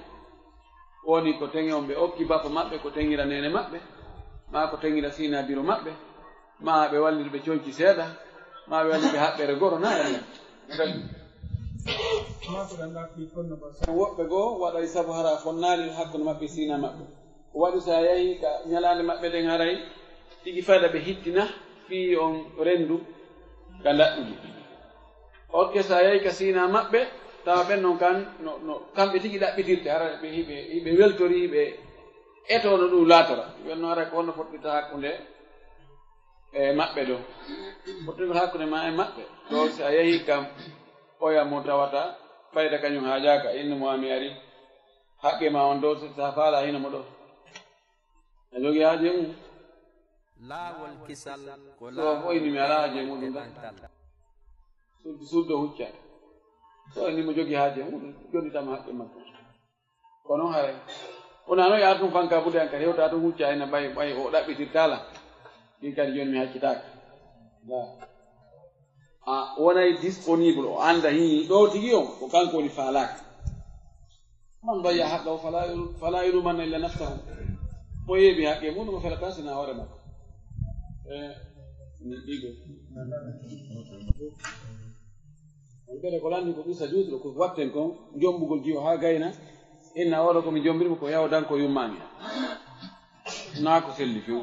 woni ko teŋe on ɓe okki bappa maɓɓe ko teŋira nene maɓɓe ma ko teŋira sina biro maɓɓe ma ɓe walliri ɓe coñci seeɗa ma ɓe walli ɓe haɓɓere goro na ella woɓɓe goo waɗay sabu hara fonnali hakkude maɓɓe sina maɓɓe o waɗi sa yahi ka ñalande maɓɓe ɗen haray tigi fayda ɓe hittina fi on rendu ka daɗɗuɗi okke sa yahi ka sina maɓɓe tawa ɓen noon kan no kamɓe tigi ɗaɓɓitirte hara ɓe hiɓe weltori hiɓe eto no ɗum laatora wenno haray ko wonno fotɗita hakkude e maɓɓe ɗo fottigol hakkude ma e maɓɓe ɗo si a yahi kam oya mo tawata fayda kañum haajaka innu mo ami ari haqqe ma on dow sa faala hino mo ɗo a jogii haaje mum laawol kisal ko fo inni mi ala haaje muɗum da suddo hucca so inni mo jogii haaje muɗum joɗitama haqqe makko kono hare wona noon yaar tum fanka bude an kadi hewta tum hucca ena ɓay o ɗaɓɓitirtala ɗin kadi joni mi haccitaka wonay disponible o anda hi ɗo tigi on ko kanko woni faalaka man mbayya haqqa o fala yulumanna illa nafsahu mo yeeɓi haqqe muɗum o felata sina hoore makko ɗiɗo ɓeɗe ko landi ko ɓisa juuɗo ko watten kon jombugol jiwo ha gayna inna oɗo komi jombirmo ko yawdanko yummani naa ko selli few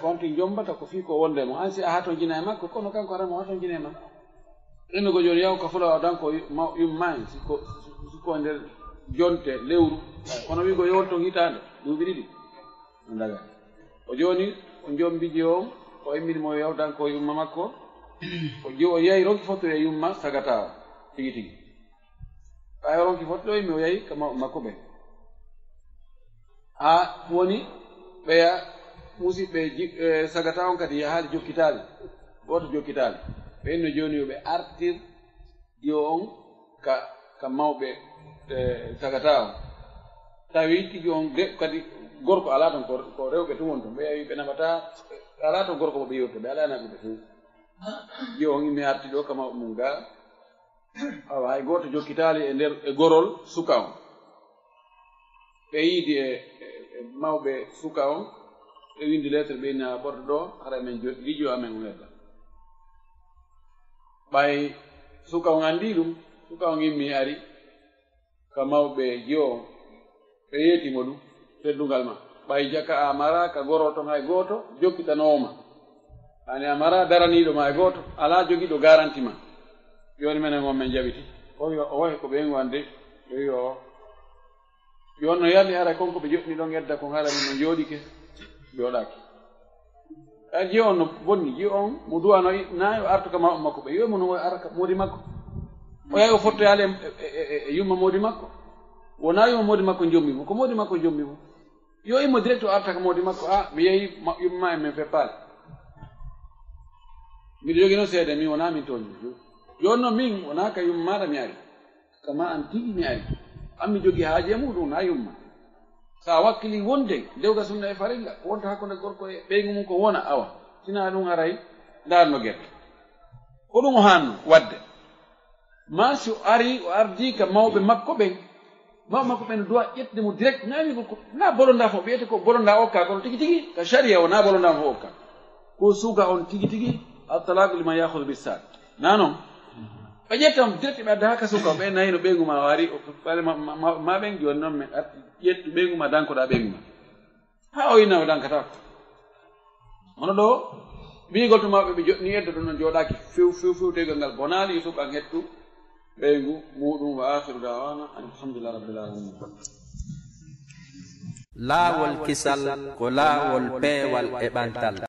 konti jombata ko fii ko wondemo an si a haton jina e makko kono kanko aramo haton jina e makko ɗummi ko joni yaw ka fula yawdanko yummani siko nder jonte lewru kono wigo yowolton hitande duuɓi ɗiɗi no daga o joni o jombiji o o imminimo yawdanko yumma makko o yehi ronki fottoye yumma sagata o tigi tigi ɓawi ronki fotto immi o yehi ka makko ɓe ha woni ɓeya musidɓe sagata on kadi yahaali jokkitaali woto jokkitaali ɓe inno jooni yo ɓe artir jiwo on ka mawɓe sagata on tawi tigi on kadi gorko alaa ton ko rewɓe tum won ton ɓe yawi ɓe naɓata alaa ton gorko mo ɓe yewte ɓe alaa naɓuɓe few jiwo on immi arti ɗo ka mawɓe mum ga awa hay gooto jokkitaali e nder e gorol suka on ɓe yiidi e mawɓe suka on ɓe windi lettre ɓe inni a ɓorɗo ɗo hara men lijo amen o hedda ɓay suka on anndi ɗum suka on immi ari ka mawɓe jiyo ɓe yeetimo ɗum teddungal ma ɓay jaka a mara ka goroto ma e gooto jokkitanowoma ani a mara daraniiɗo ma e gooto alaa jogiiɗo garanti ma yoni menen on men jaɓiti o yo o wahi ko ɓen wande yo yon no yalli ara konko ɓe joɗni ɗon edda kon harani no jooɗike jooɗaaki a jiyo on no bonni jiyo on mo duwano nayi o artu ka mawɓe makko ɓe yoy mo no ara ka moodi makko o yahi o fottoyaale e yumma moodi makko wona yumma moodi makko jommimo ko moodi makko jommimo yo immo direct o arta ka moodi makko a mi yehi yumma ma e men feppaale miɗo jogino seede min wona min toon joni noon min wona ka yumma maɗa mi ari kama an tigi mi ari an mi jogii haaje muɗum na yumma sa wakkili wonde dewga sunna e farilla wonta hakkunde gorko e ɓeygu mum ko wona awa sina ɗum haray darno guerte ko ɗum o hanno wadde ma si o ari o ardi ka mawɓe makko ɓen mawɓe makko ɓen dowa ƴetde mo direct ñaami ko na bolonda fo ɓiyete ko bolonda okka kono tigi tigi ka sharia o na bolonda fo okka ko suuka on tigi tigi altalaku liman yahudu bisad na noon ɓe ƴettam direct ɓe adda ha ka suuka ɓe nayino ɓeygu ma wari ɓale ma ɓen joni noon min arti ƴettu ɓeygu ma dankoɗa ɓeygu ma ha o yinna o dankatako hono ɗo ɓiigol to maɓe ɓe joɗni edda ɗum noon jooɗaki fewtegal ngal bonaali yusuf an hettu ɓeygu muɗum wa akhiru dawana alhamdulillah rabbil alamin laawol kisal ko laawol peewal e ɓantal